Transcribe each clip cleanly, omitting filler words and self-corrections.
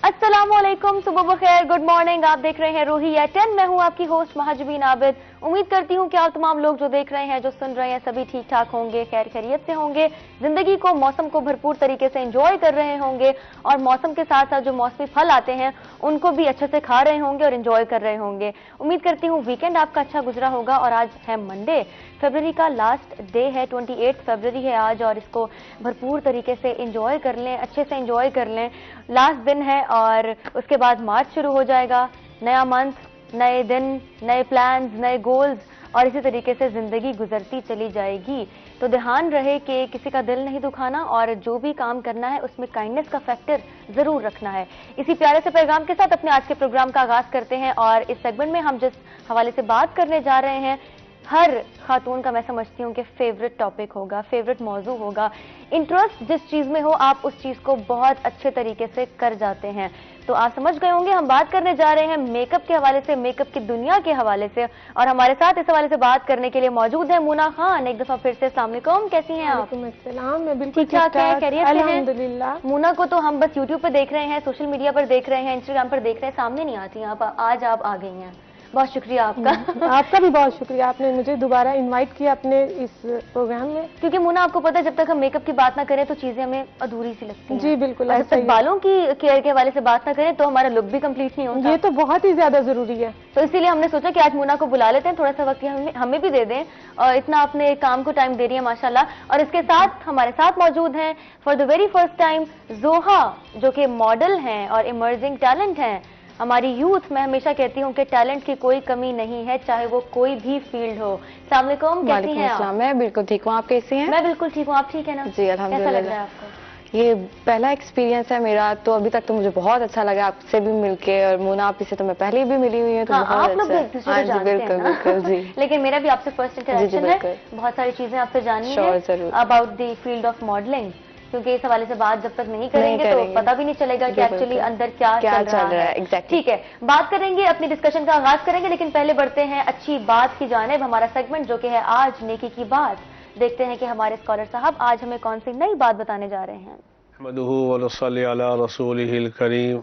अस्सलामुअलैकुम, सुबह बखैर, good morning. आप देख रहे हैं रूही या 10। मैं हूं आपकी होस्ट महाजबीन आबिद। उम्मीद करती हूं कि आप तमाम लोग जो देख रहे हैं, जो सुन रहे हैं, सभी ठीक ठाक होंगे, खैर खैरियत से होंगे, जिंदगी को, मौसम को भरपूर तरीके से एंजॉय कर रहे होंगे और मौसम के साथ साथ जो मौसमी फल आते हैं उनको भी अच्छे से खा रहे होंगे और एंजॉय कर रहे होंगे। उम्मीद करती हूँ वीकेंड आपका अच्छा गुजरा होगा। और आज है मंडे, फरवरी का लास्ट डे है, 28 फरवरी है आज, और इसको भरपूर तरीके से एंजॉय कर लें, अच्छे से एंजॉय कर लें। लास्ट दिन है और उसके बाद मार्च शुरू हो जाएगा। नया मंथ, नए दिन, नए प्लान्स, नए गोल्स, और इसी तरीके से जिंदगी गुजरती चली जाएगी। तो ध्यान रहे कि किसी का दिल नहीं दुखाना और जो भी काम करना है उसमें काइंडनेस का फैक्टर जरूर रखना है। इसी प्यारे से पैगाम के साथ अपने आज के प्रोग्राम का आगाज करते हैं। और इस सेगमेंट में हम जिस हवाले से बात करने जा रहे हैं, हर खातून का मैं समझती हूँ कि फेवरेट टॉपिक होगा, फेवरेट मौजू होगा। इंटरेस्ट जिस चीज में हो, आप उस चीज को बहुत अच्छे तरीके से कर जाते हैं। तो आप समझ गए होंगे हम बात करने जा रहे हैं मेकअप के हवाले से, मेकअप की दुनिया के हवाले से। और हमारे साथ इस हवाले से बात करने के लिए मौजूद है मुना खान। एक दफा फिर से अस्सलाम वालेकुम, कैसी हैं आप? मैं बिल्कुल ठीक ठाक है, खैरियत से हैं? अल्हम्दुलिल्लाह। मुना को तो हम बस यूट्यूब पर देख रहे हैं, सोशल मीडिया पर देख रहे हैं, इंस्टाग्राम पर देख रहे हैं, सामने नहीं आती हैं। आज आप आ गई हैं, बहुत शुक्रिया आपका। आपका भी बहुत शुक्रिया, आपने मुझे दोबारा इनवाइट किया अपने इस प्रोग्राम में। क्योंकि मुना, आपको पता है जब तक हम मेकअप की बात ना करें तो चीजें हमें अधूरी सी लगती हैं। जी बिल्कुल, जब तक बालों की केयर के हवाले से बात ना करें तो हमारा लुक भी कंप्लीट नहीं होता। ये तो बहुत ही ज्यादा जरूरी है। तो इसीलिए हमने सोचा कि आज मुना को बुला लेते हैं, थोड़ा सा वक्त हमें भी दे दें, और इतना अपने काम को टाइम दे रही है माशाल्लाह। और इसके साथ हमारे साथ मौजूद हैं for the very first time जोहा, जो कि मॉडल हैं और इमर्जिंग टैलेंट हैं। हमारी यूथ, मैं हमेशा कहती हूँ कि टैलेंट की कोई कमी नहीं है, चाहे वो कोई भी फील्ड हो। अस्सलाम वालेकुम, कैसी हैं आप? मैं बिल्कुल ठीक हूँ, आप कैसी हैं? मैं बिल्कुल ठीक हूँ, आप ठीक है ना? जी अल्हम्दुलिल्लाह। कैसा लग रहा है आपको? ये पहला एक्सपीरियंस है मेरा, तो अभी तक तो मुझे बहुत अच्छा लगा आपसे भी मिलके। और मोना आप से तो मैं पहले भी मिली हुई हूँ, तो हाँ, बहुत आप लोग एक दूसरे को जानते हैं ना? बिल्कुल जी। लेकिन मेरा भी आपसे फर्स्ट इंटरेक्शन है, बहुत सारी चीजें आपसे जाननी है about the field of modelling, क्योंकि इस हवाले से बात जब तक नहीं करेंगे तो पता भी नहीं चलेगा कि एक्चुअली अंदर क्या चल रहा है। एग्जैक्टली। ठीक है, बात करेंगे, अपनी डिस्कशन का आगाज करेंगे, लेकिन पहले बढ़ते हैं अच्छी बात की जानिब। हमारा सेगमेंट जो कि है आज नेकी की बात, देखते हैं कि हमारे स्कॉलर साहब आज हमें कौन सी नई बात बताने जा रहे हैं। अहमदुहु व नसल्ली अला रसूलिहिल करीम।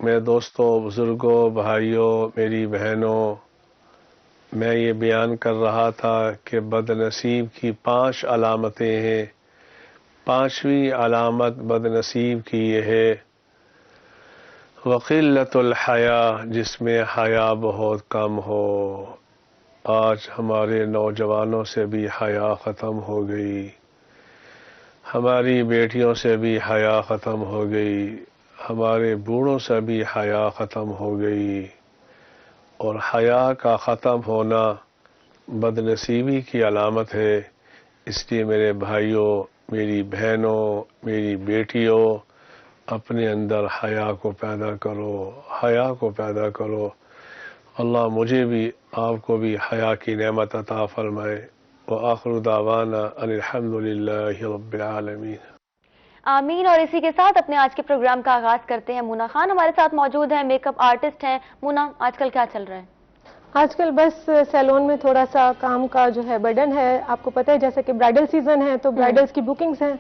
मेरे दोस्तों, बुजुर्गों, भाइयों, मेरी बहनों, मैं ये बयान कर रहा था कि बदनसीब की 5 अलामतें हैं। 5वीं अलामत बदनसीब की ये है वक़िल्लतुल हया, जिसमें हया बहुत कम हो। आज हमारे नौजवानों से भी हया ख़त्म हो गई, हमारी बेटियों से भी हया ख़त्म हो गई, हमारे बूढ़ों से भी हया ख़त्म हो गई। और हया का ख़त्म होना बदनसीबी की अलामत है। इसलिए मेरे भाइयों, मेरी बहनों, मेरी बेटियों, अपने अंदर हया को पैदा करो, हया को पैदा करो। अल्लाह मुझे भी, आपको भी हया की नेमत अता फरमाए। व आखिरु दावाना अनिल हम्दुलिल्लाहि रब्बिल आलमीन। आमीन। और इसी के साथ अपने आज के प्रोग्राम का आगाज करते हैं। मुना खान हमारे साथ मौजूद है, मेकअप आर्टिस्ट हैं। मुना, आजकल क्या चल रहा है? आजकल बस सैलून में थोड़ा सा काम का जो है बर्डन है। आपको पता है जैसे कि ब्राइडल सीजन है तो ब्राइडल्स की बुकिंग्स हैं,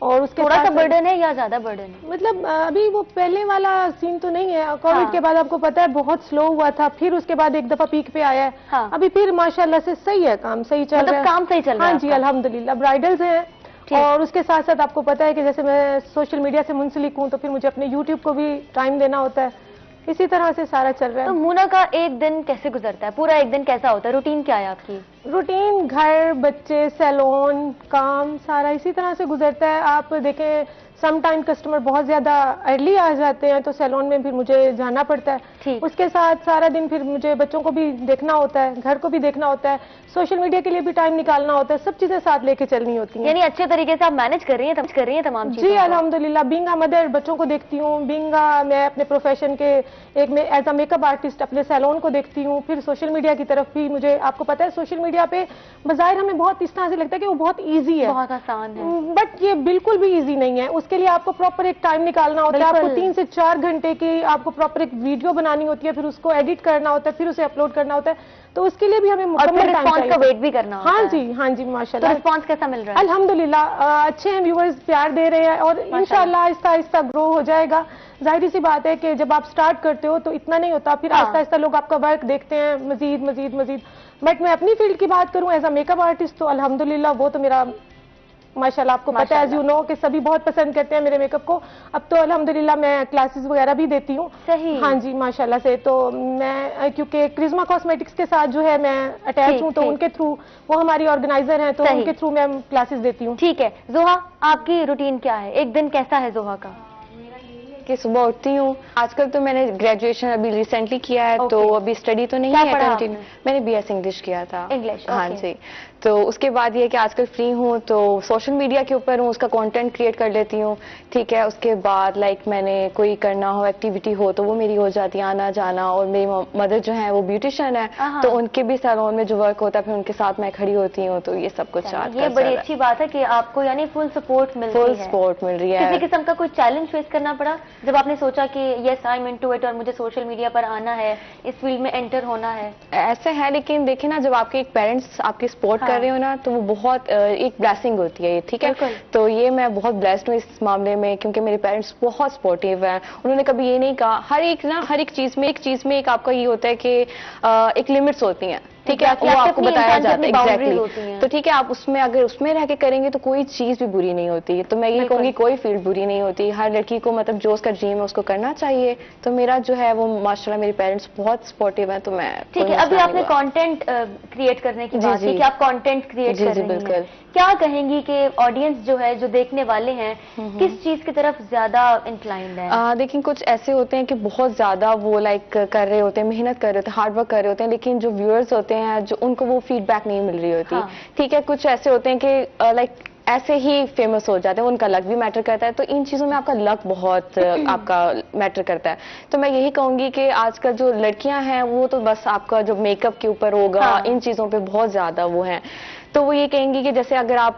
और उसके थोड़ा सा बर्डन है या ज्यादा बर्डन है? मतलब अभी वो पहले वाला सीन तो नहीं है। कोविड के बाद आपको पता है बहुत स्लो हुआ था, फिर उसके बाद एक दफा पीक पे आया है। हाँ। अभी फिर माशाल्लाह से सही है, काम सही चल रहा है। काम सही चल रहा है? हाँ जी अल्हम्दुलिल्लाह। ब्राइडल्स हैं, और उसके साथ साथ आपको पता है कि जैसे मैं सोशल मीडिया से मुंसलिक हूँ तो फिर मुझे अपने यूट्यूब को भी टाइम देना होता है। इसी तरह से सारा चल रहा है। तो मुना का एक दिन कैसे गुजरता है? पूरा एक दिन कैसा होता है? रूटीन क्या है आपकी? रूटीन घर, बच्चे, सैलून, काम, सारा इसी तरह से गुजरता है। आप देखें सम टाइम कस्टमर बहुत ज्यादा अर्ली आ जाते हैं तो सैलून में फिर मुझे जाना पड़ता है। उसके साथ सारा दिन फिर मुझे बच्चों को भी देखना होता है, घर को भी देखना होता है, सोशल मीडिया के लिए भी टाइम निकालना होता है, सब चीजें साथ लेके चलनी होती हैं। यानी अच्छे तरीके से आप मैनेज कर रही हैं तमाम चीजें? जी अल्हम्दुलिल्लाह। बीइंग अ मदर, बच्चों को देखती हूँ। बीइंग मैं अपने प्रोफेशन के एक में एज अ मेकअप आर्टिस्ट अपने सैलून को देखती हूँ, फिर सोशल मीडिया की तरफ भी मुझे, आपको पता है सोशल मीडिया पे बजाहिर हमें बहुत इस तरह से लगता है कि वो बहुत ईजी है, बहुत आसान है, बट ये बिल्कुल भी ईजी नहीं है। उसके लिए आपको प्रॉपर एक टाइम निकालना होता है, आपको 3 से 4 घंटे की आपको प्रॉपर एक वीडियो बनानी होती है, फिर उसको एडिट करना होता है, फिर उसे अपलोड करना होता है, तो उसके लिए भी हमें मुकम्मल टाइम चाहिए। का वेट भी करना होता है। हाँ जी माशाल्लाह। तो रिस्पांस कैसा मिल रहा है? अल्हम्दुलिल्लाह अच्छे हैं, व्यूअर्स प्यार दे रहे हैं और इंशाल्लाह आहिस्ता आहिस्ता ग्रो हो जाएगा। जाहिर सी बात है कि जब आप स्टार्ट करते हो तो इतना नहीं होता, फिर आहिस्ता आहिस्ता लोग आपका वर्क देखते हैं मजीद मजीद मजीद। बट मैं अपनी फील्ड की बात करूं एज अ मेकअप आर्टिस्ट, तो अल्हम्दुलिल्लाह वो तो मेरा माशाल्लाह आपको पता है, एज यू नो कि सभी बहुत पसंद करते हैं मेरे मेकअप को। अब तो अल्हम्दुलिल्लाह मैं क्लासेस वगैरह भी देती हूँ। सही। हाँ जी माशाल्लाह से। तो मैं क्योंकि क्रिज्मा कॉस्मेटिक्स के साथ जो है मैं अटैच हूँ, तो उनके थ्रू, वो हमारी ऑर्गेनाइजर हैं, तो उनके थ्रू मैं क्लासेस देती हूँ। ठीक है जोहा, आपकी रूटीन क्या है, एक दिन कैसा है जोहा का? कि सुबह उठती हूँ, आजकल तो मैंने ग्रेजुएशन अभी रिसेंटली किया है, तो अभी स्टडी तो नहीं है कंटिन्यू। मैंने BS इंग्लिश किया था। इंग्लिश, हाँ जी। तो उसके बाद ये कि आजकल फ्री हूँ तो सोशल मीडिया के ऊपर हूँ, उसका कंटेंट क्रिएट कर लेती हूँ, ठीक है। उसके बाद मैंने कोई करना हो, एक्टिविटी हो, तो वो मेरी हो जाती है, आना जाना। और मेरी मदर जो है वो ब्यूटिशियन है, तो उनके भी सैलून में जो वर्क होता है, फिर उनके साथ मैं खड़ी होती हूँ, तो ये सब कुछ ये बड़ी अच्छी बात है कि आपको यानी फुल सपोर्ट मिल रही है। फुल सपोर्ट मिल रही है। किसी किस्म का कोई चैलेंज फेस करना पड़ा जब आपने सोचा कि yes I am into it और मुझे सोशल मीडिया पर आना है, इस फील्ड में एंटर होना है? ऐसे है, लेकिन देखिए ना, जब आपके एक पेरेंट्स आपकी सपोर्ट कर रहे हो ना, तो वो बहुत एक ब्लेसिंग होती है, ठीक है। तो ये मैं बहुत ब्लेस्ड हूँ इस मामले में, क्योंकि मेरे पेरेंट्स बहुत सपोर्टिव हैं। उन्होंने कभी ये नहीं कहा, हर एक चीज में एक आपका ये होता है कि एक लिमिट्स होती हैं, ठीक है, वो आपको बताया जाता है एग्जैक्टली। तो ठीक है, आप अगर उसमें रह के करेंगे तो कोई चीज भी बुरी नहीं होती। तो मैं ये कहूंगी कोई फील्ड बुरी नहीं होती, हर लड़की को मतलब जो उसका ड्रीम है उसको करना चाहिए। तो मेरा जो है वो माशाल्लाह मेरे पेरेंट्स बहुत सपोर्टिव है, तो मैं ठीक है। अभी आपने कंटेंट क्रिएट करने की बात की कि आप कंटेंट क्रिएट कर रही हैं, क्या कहेंगी कि ऑडियंस जो है, जो देखने वाले हैं, किस चीज की तरफ ज्यादा इंक्लाइंड है? देखिए, कुछ ऐसे होते हैं कि बहुत ज्यादा वो कर रहे होते हैं, मेहनत कर रहे होते हैं, हार्ड वर्क कर रहे होते हैं, लेकिन जो व्यूअर्स होते हैं जो उनको वो फीडबैक नहीं मिल रही होती, ठीक है। कुछ ऐसे होते हैं कि ऐसे ही फेमस हो जाते हैं, उनका लक भी मैटर करता है। तो इन चीजों में आपका लक बहुत आपका मैटर करता है। तो मैं यही कहूंगी कि आजकल जो लड़कियां हैं वो तो बस आपका जो मेकअप के ऊपर होगा, इन चीजों पे बहुत ज्यादा वो है। तो वो ये कहेंगी कि जैसे अगर आप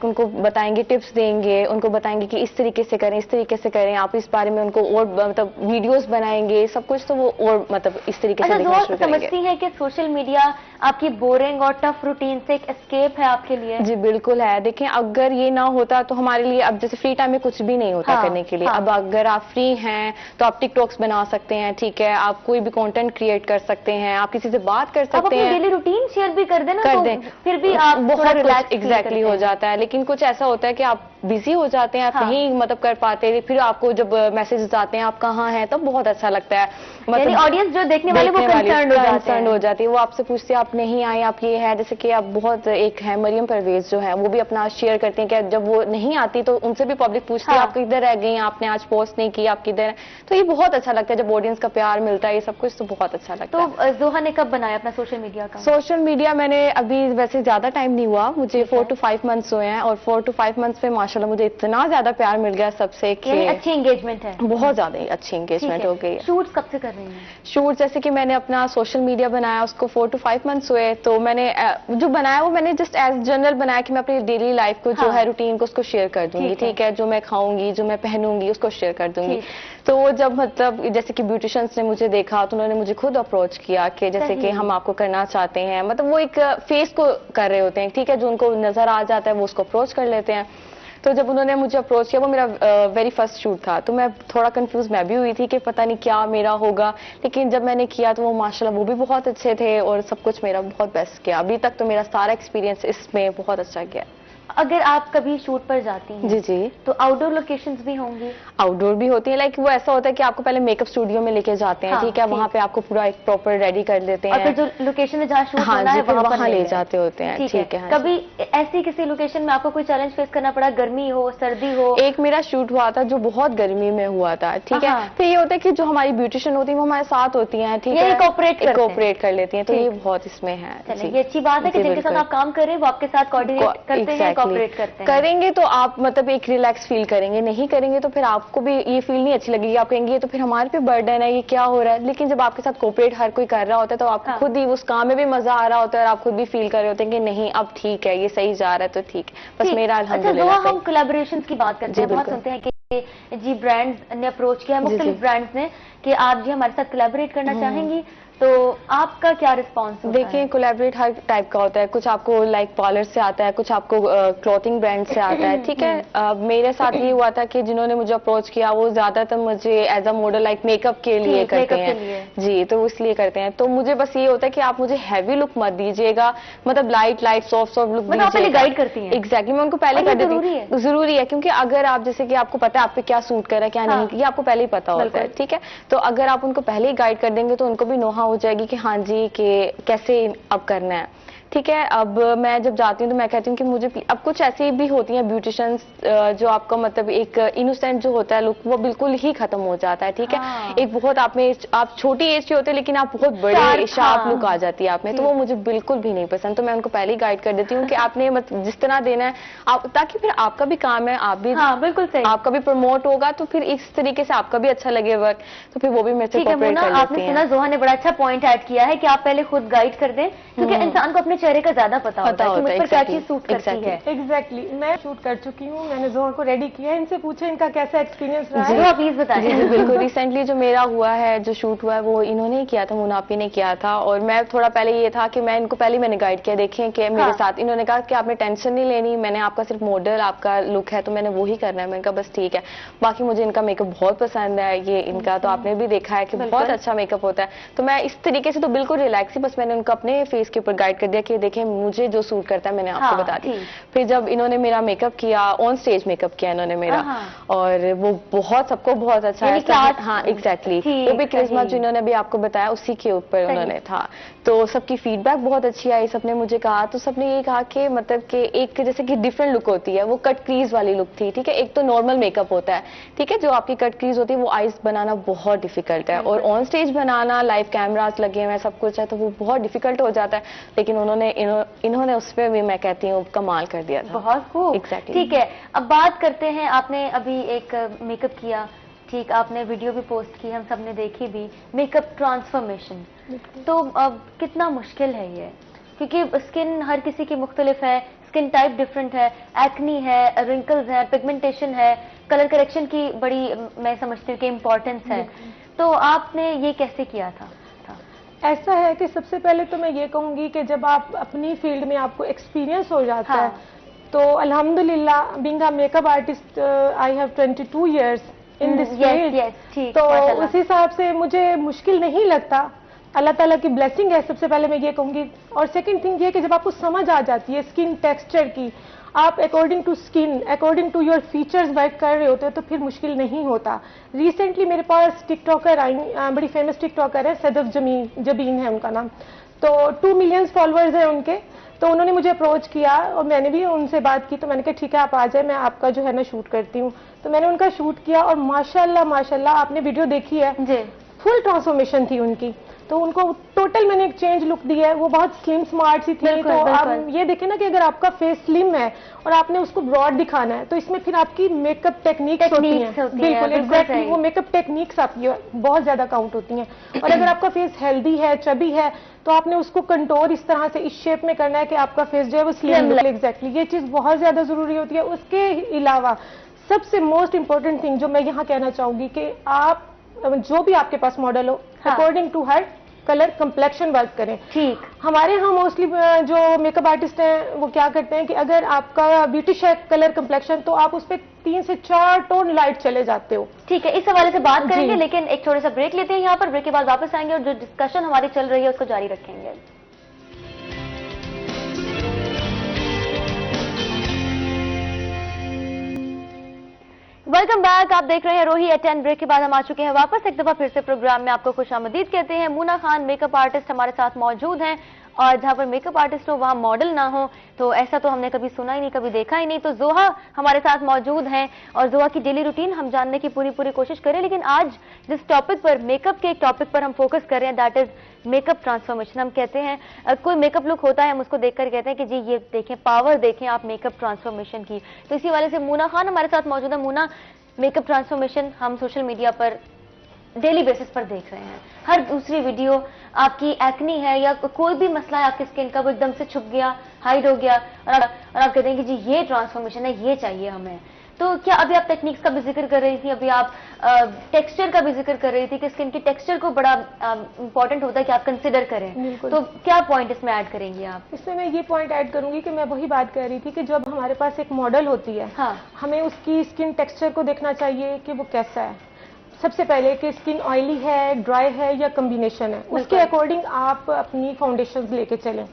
उनको बताएंगे, टिप्स देंगे, उनको बताएंगे कि इस तरीके से करें, इस तरीके से करें, आप इस बारे में उनको और मतलब वीडियोस बनाएंगे, सब कुछ, तो वो और मतलब इस तरीके से देखना शुरू करेंगे। समझती है कि सोशल मीडिया आपकी बोरिंग और टफ रूटीन से एक एस्केप है आपके लिए? जी बिल्कुल है। देखें, अगर ये ना होता तो हमारे लिए अब जैसे फ्री टाइम में कुछ भी नहीं होता करने के लिए। अब अगर आप फ्री हैं तो आप टिकटॉक्स बना सकते हैं, ठीक है, आप कोई भी कंटेंट क्रिएट कर सकते हैं, आप किसी से बात कर सकते हैं, डेली रूटीन शेयर भी कर देना, कर दें, फिर भी आप बहुत रिलैक्स एग्जैक्टली हो जाता है। लेकिन कुछ ऐसा होता है कि आप बिजी हो जाते हैं, आप नहीं मतलब कर पाते, फिर आपको जब मैसेजेस आते हैं आप कहाँ हैं, तब बहुत अच्छा लगता है। मतलब ऑडियंस जो देखने वाले वो कंसर्न हो जाती है, वो आपसे पूछते हैं आप नहीं आए, आप ये है। जैसे कि आप बहुत एक है मरियम परवेज जो है, वो भी अपना शेयर करती हैं कि जब वो नहीं आती तो उनसे भी पब्लिक पूछती है आप किधर रह गई, आपने आज पोस्ट नहीं की, आप किधर। तो ये बहुत अच्छा लगता है जब ऑडियंस का प्यार मिलता है, ये सब कुछ तो बहुत अच्छा लगता है। तो जोहा ने कब बनाया अपना social media account? Social media मैंने अभी वैसे ज्यादा टाइम नहीं हुआ, मुझे 4 to 5 मंथ्स हुए हैं, और 4 to 5 मंथ्स में माशाल्लाह मुझे इतना ज्यादा प्यार मिल गया सबसे कि अच्छी एंगेजमेंट है, बहुत ज्यादा अच्छी एंगेजमेंट हो गई है। शूट्स कब से कर रही हैं? शूट जैसे कि मैंने अपना सोशल मीडिया बनाया, उसको 4 to 5 मंथ्स हुए, तो मैंने जो बनाया वो मैंने जस्ट एज जनरल बनाया कि मैं अपनी डेली लाइफ को जो है रूटीन को उसको शेयर कर दूंगी, ठीक है, जो मैं खाऊंगी, जो मैं पहनूंगी उसको शेयर कर दूंगी। तो वो जब मतलब जैसे कि ब्यूटिशियंस ने मुझे देखा तो उन्होंने मुझे खुद अप्रोच किया कि जैसे कि हम आपको करना चाहते हैं, मतलब वो एक फेस को कर रहे होते हैं, ठीक है, जो उनको नजर आ जाता है वो उसको अप्रोच कर लेते हैं। तो जब उन्होंने मुझे अप्रोच किया, वो मेरा वेरी फर्स्ट शूट था, तो मैं थोड़ा कंफ्यूज मैं भी हुई थी कि पता नहीं क्या मेरा होगा, लेकिन जब मैंने किया तो वो माशाल्लाह वो भी बहुत अच्छे थे और सब कुछ मेरा बहुत बेस्ट किया। अभी तक तो मेरा सारा एक्सपीरियंस इसमें बहुत अच्छा गया। अगर आप कभी शूट पर जाती हैं जी जी, तो आउटडोर लोकेशंस भी होंगी? आउटडोर भी होती है, वो ऐसा होता है कि आपको पहले मेकअप स्टूडियो में लेके जाते हैं, ठीक है, वहाँ पे आपको पूरा एक प्रॉपर रेडी कर देते हैं, और फिर जो लोकेशन है जहाँ शूट होना है वहाँ ले जाते होते हैं, ठीक है। कभी ऐसी किसी लोकेशन में आपको कोई चैलेंज फेस करना पड़ा, गर्मी हो, सर्दी हो? एक मेरा शूट हुआ था जो बहुत गर्मी में हुआ था, ठीक है, फिर ये होता है कि जो हमारी ब्यूटिशियन होती है वो हमारे साथ होती है, ठीक है, कोऑपरेट कर लेती है, तो ये बहुत इसमें है। ये अच्छी बात है कि जिनके साथ आप काम कर रहे हैं वो आपके साथ कोऑर्डिनेट करते हैं, कॉपरेट करते हैं। करेंगे तो आप मतलब एक रिलैक्स फील करेंगे, नहीं करेंगे तो फिर आपको भी ये फील नहीं अच्छी लगेगी, आप कहेंगे ये तो फिर हमारे पे बर्डन है, ये क्या हो रहा है। लेकिन जब आपके साथ कोऑपरेट हर कोई कर रहा होता है तो आपको खुद ही उस काम में भी मजा आ रहा होता है और आप खुद भी फील कर रहे होते हैं कि नहीं अब ठीक है, ये सही जा रहा है तो ठीक है। बस मेरा अल्हम्दुलिल्लाह। अच्छा, हम कोलैबोरेशन की बात करते हैं, बहुत सुनते हैं कि जी ब्रांड्स ने अप्रोच किया, मुख्तलिफ ब्रांड्स ने कि आप जी हमारे साथ कोलैबोरेट करना चाहेंगी, तो आपका क्या रिस्पॉन्स होता है? देखिए कोलैबोरेट हर टाइप का होता है, कुछ आपको लाइक पार्लर से आता है, कुछ आपको क्लॉथिंग ब्रांड से आता है, ठीक है। मेरे साथ ये हुआ था कि जिन्होंने मुझे अप्रोच किया वो ज्यादातर मुझे as a model like makeup के लिए करते हैं जी, तो इसलिए करते हैं। तो मुझे बस ये होता है कि आप मुझे हैवी लुक मत दीजिएगा, मतलब लाइट सॉफ्ट लुक दीजिएगा। गाइड करती हैं? एग्जैक्टली, मैं उनको पहले कर देती हूँ। जरूरी है क्योंकि अगर आप जैसे कि आपको पता है आप पे क्या सूट कर रहा है क्या नहीं, ये आपको पहले ही पता होता है, ठीक है। तो अगर आप उनको पहले ही गाइड कर देंगे तो उनको भी नोहा हो जाएगी कि हाँ जी कि कैसे अब करना है, ठीक है। अब मैं जब जाती हूँ तो मैं कहती हूँ कि मुझे अब कुछ ऐसी भी होती हैं ब्यूटिशियंस जो आपका मतलब एक इनोसेंट जो होता है लुक वो बिल्कुल ही खत्म हो जाता है, ठीक है। एक बहुत आप छोटी एज के होते हैं लेकिन आप बहुत बड़े शार्प लुक आ जाती है आप में, तो वो मुझे बिल्कुल भी नहीं पसंद। तो मैं उनको पहले ही गाइड कर देती हूँ कि आपने जिस तरह देना है आप, ताकि फिर आपका भी काम है, आप भी बिल्कुल सही, आपका भी प्रमोट होगा तो फिर इस तरीके से आपका भी अच्छा लगे वर्क, तो फिर वो भी मेरे से कोऑपरेट कर लेती हैं। आपने सुना जोहा ने बड़ा अच्छा पॉइंट ऐड किया है कि आप पहले खुद गाइड कर दें, क्योंकि इंसान को अपने चेहरे का ज्यादा पता होता है कि मुझ पर क्या चीज सूट करती है। एग्जैक्टली, मैं शूट कर चुकी हूँ, मैंने जोहा को रेडी किया है, इनसे पूछे इनका कैसा एक्सपीरियंस रहा है। प्लीज बताइए। बिल्कुल, रिसेंटली जो मेरा हुआ है, जो शूट हुआ है वो इन्होंने ही किया था, मुनाफी ने किया था। और मैं थोड़ा पहले ये था कि मैं इनको पहले मैंने गाइड किया, देखें कि मेरे साथ इन्होंने कहा कि आपने टेंशन नहीं लेनी, मैंने आपका सिर्फ मॉडल आपका लुक है तो मैंने वो ही करना है। मैंने कहा बस ठीक है, बाकी मुझे इनका मेकअप बहुत पसंद है, ये इनका तो आपने भी देखा है कि बहुत अच्छा मेकअप होता है। तो मैं इस तरीके से तो बिल्कुल रिलैक्स ही, बस मैंने उनको अपने फेस के ऊपर गाइड कर दिया कि देखें मुझे जो सूट करता है मैंने आपको बता दी। फिर जब इन्होंने मेरा मेकअप किया, ऑन स्टेज मेकअप किया इन्होंने मेरा, और वो बहुत सबको बहुत अच्छा है। हाँ एग्जैक्टली, वो भी करिश्मा जो इन्होंने भी आपको बताया उसी के ऊपर उन्होंने था। तो सबकी फीडबैक बहुत अच्छी आई, सबने मुझे कहा, तो सबने ये कहा कि मतलब कि एक जैसे कि डिफरेंट लुक होती है, वो कट क्रीज वाली लुक थी, ठीक है। एक तो नॉर्मल मेकअप होता है, ठीक है, जो आपकी कट क्रीज होती है वो आईज बनाना बहुत डिफिकल्ट है, और on stage banana, live cameras लगे हुए हैं, सब कुछ है, तो वो बहुत डिफिकल्ट हो जाता है। लेकिन इन्होंने उस पर भी मैं कहती हूँ कमाल कर दिया था। बहुत खूब, एग्जैक्टली। ठीक है, अब बात करते हैं, आपने अभी एक मेकअप किया, ठीक, आपने वीडियो भी पोस्ट की, हम सब ने देखी भी, मेकअप ट्रांसफॉर्मेशन, तो अब कितना मुश्किल है ये, क्योंकि स्किन हर किसी की मुख्तलिफ है, स्किन टाइप डिफरेंट है, एक्नी है, रिंकल्स है, पिगमेंटेशन है, कलर करेक्शन की बड़ी मैं समझती हूँ कि इम्पोर्टेंस है, तो आपने ये कैसे किया था? ऐसा है कि सबसे पहले तो मैं ये कहूंगी कि जब आप अपनी फील्ड में आपको एक्सपीरियंस हो जाता है तो अल्हम्दुलिल्लाह, being a makeup artist I have 22 years in this field, तो उस हिसाब से मुझे मुश्किल नहीं लगता। अल्लाह ताला की ब्लेसिंग है, सबसे पहले मैं ये कहूंगी। और सेकंड थिंग ये कि जब आपको समझ आ जाती है स्किन टेक्सचर की, आप according to skin, according to your features work कर रहे होते हो, तो फिर मुश्किल नहीं होता। रिसेंटली मेरे पास टिकटॉकर आई, बड़ी फेमस टिकटॉकर है, सदफ जबीन है उनका नाम, तो 2 मिलियन फॉलोअर्स हैं उनके। तो उन्होंने मुझे अप्रोच किया और मैंने भी उनसे बात की, तो मैंने कहा ठीक है आप आ जाए, मैं आपका जो है ना शूट करती हूँ। तो मैंने उनका शूट किया और माशाल्लाह माशाल्लाह, आपने वीडियो देखी है जी, फुल ट्रांसफॉर्मेशन थी उनकी। तो उनको टोटल मैंने एक चेंज लुक दिया है, वो बहुत स्लिम स्मार्ट सी थी। तो आप ये देखें ना कि अगर आपका फेस स्लिम है और आपने उसको ब्रॉड दिखाना है तो इसमें फिर आपकी मेकअप टेक्निक्स होती हैं, बिल्कुल एग्जैक्टली, वो मेकअप टेक्निक्स आपकी बहुत ज्यादा काउंट होती हैं। और अगर आपका फेस हेल्दी है, चबी है, तो आपने उसको कंटोर इस तरह से इस शेप में करना है कि आपका फेस जो है वो स्लिम लगे। एग्जैक्टली, ये चीज बहुत ज्यादा जरूरी होती है। उसके अलावा सबसे मोस्ट इंपॉर्टेंट थिंग जो मैं यहाँ कहना चाहूंगी कि आप जो भी आपके पास मॉडल हो, अकॉर्डिंग टू हर कलर कम्प्लेक्शन वर्क करें। ठीक, हमारे यहाँ मोस्टली जो मेकअप आर्टिस्ट हैं वो क्या करते हैं कि अगर आपका ब्यूटिश है कलर कम्प्लेक्शन, तो आप उस पर 3 से 4 टोन लाइट चले जाते हो। ठीक है, इस हवाले से बात करेंगे, लेकिन एक थोड़ा सा ब्रेक लेते हैं यहाँ पर, ब्रेक के बाद वापस आएंगे और जो डिस्कशन हमारी चल रही है उसको जारी रखेंगे। वेलकम बैक, आप देख रहे हैं रोही एट 10। ब्रेक के बाद हम आ चुके हैं वापस एक दफा फिर से प्रोग्राम में। आपको खुशामदीद कहते हैं। मूना खान मेकअप आर्टिस्ट हमारे साथ मौजूद हैं और जहाँ पर मेकअप आर्टिस्ट हो वहाँ मॉडल ना हो, तो ऐसा तो हमने कभी सुना ही नहीं, कभी देखा ही नहीं। तो जोहा हमारे साथ मौजूद हैं और जोहा की डेली रूटीन हम जानने की पूरी कोशिश करें। लेकिन आज जिस टॉपिक पर, मेकअप के एक टॉपिक पर हम फोकस कर रहे हैं, दैट इज मेकअप ट्रांसफॉर्मेशन। हम कहते हैं कोई मेकअप लुक होता है, हम उसको देखकर कहते हैं कि जी ये देखें, पावर देखें आप मेकअप ट्रांसफॉर्मेशन की। तो इसी वाले से मूना खान हमारे साथ मौजूद है। मूना, मेकअप ट्रांसफॉर्मेशन हम सोशल मीडिया पर डेली बेसिस पर देख रहे हैं, हर दूसरी वीडियो आपकी एक्नी है या कोई भी मसला है आपकी स्किन का, वो एकदम से छुप गया, हाइड हो गया, और आप कहते हैं कि जी ये ट्रांसफॉर्मेशन है, ये चाहिए हमें। तो क्या अभी आप टेक्निक्स का भी जिक्र कर रही थी, अभी आप टेक्सचर का भी जिक्र कर रही थी कि स्किन की टेक्सचर को बड़ा इंपॉर्टेंट होता है कि आप कंसिडर करें, तो क्या पॉइंट इसमें ऐड करेंगी आप? इसमें मैं ये पॉइंट ऐड करूंगी कि मैं वही बात कर रही थी कि जब हमारे पास एक मॉडल होती है, हाँ, हमें उसकी स्किन टेक्सचर को देखना चाहिए कि वो कैसा है। सबसे पहले कि स्किन ऑयली है, ड्राई है या कॉम्बिनेशन है, उसके अकॉर्डिंग आप अपनी फाउंडेशन लेके चलें।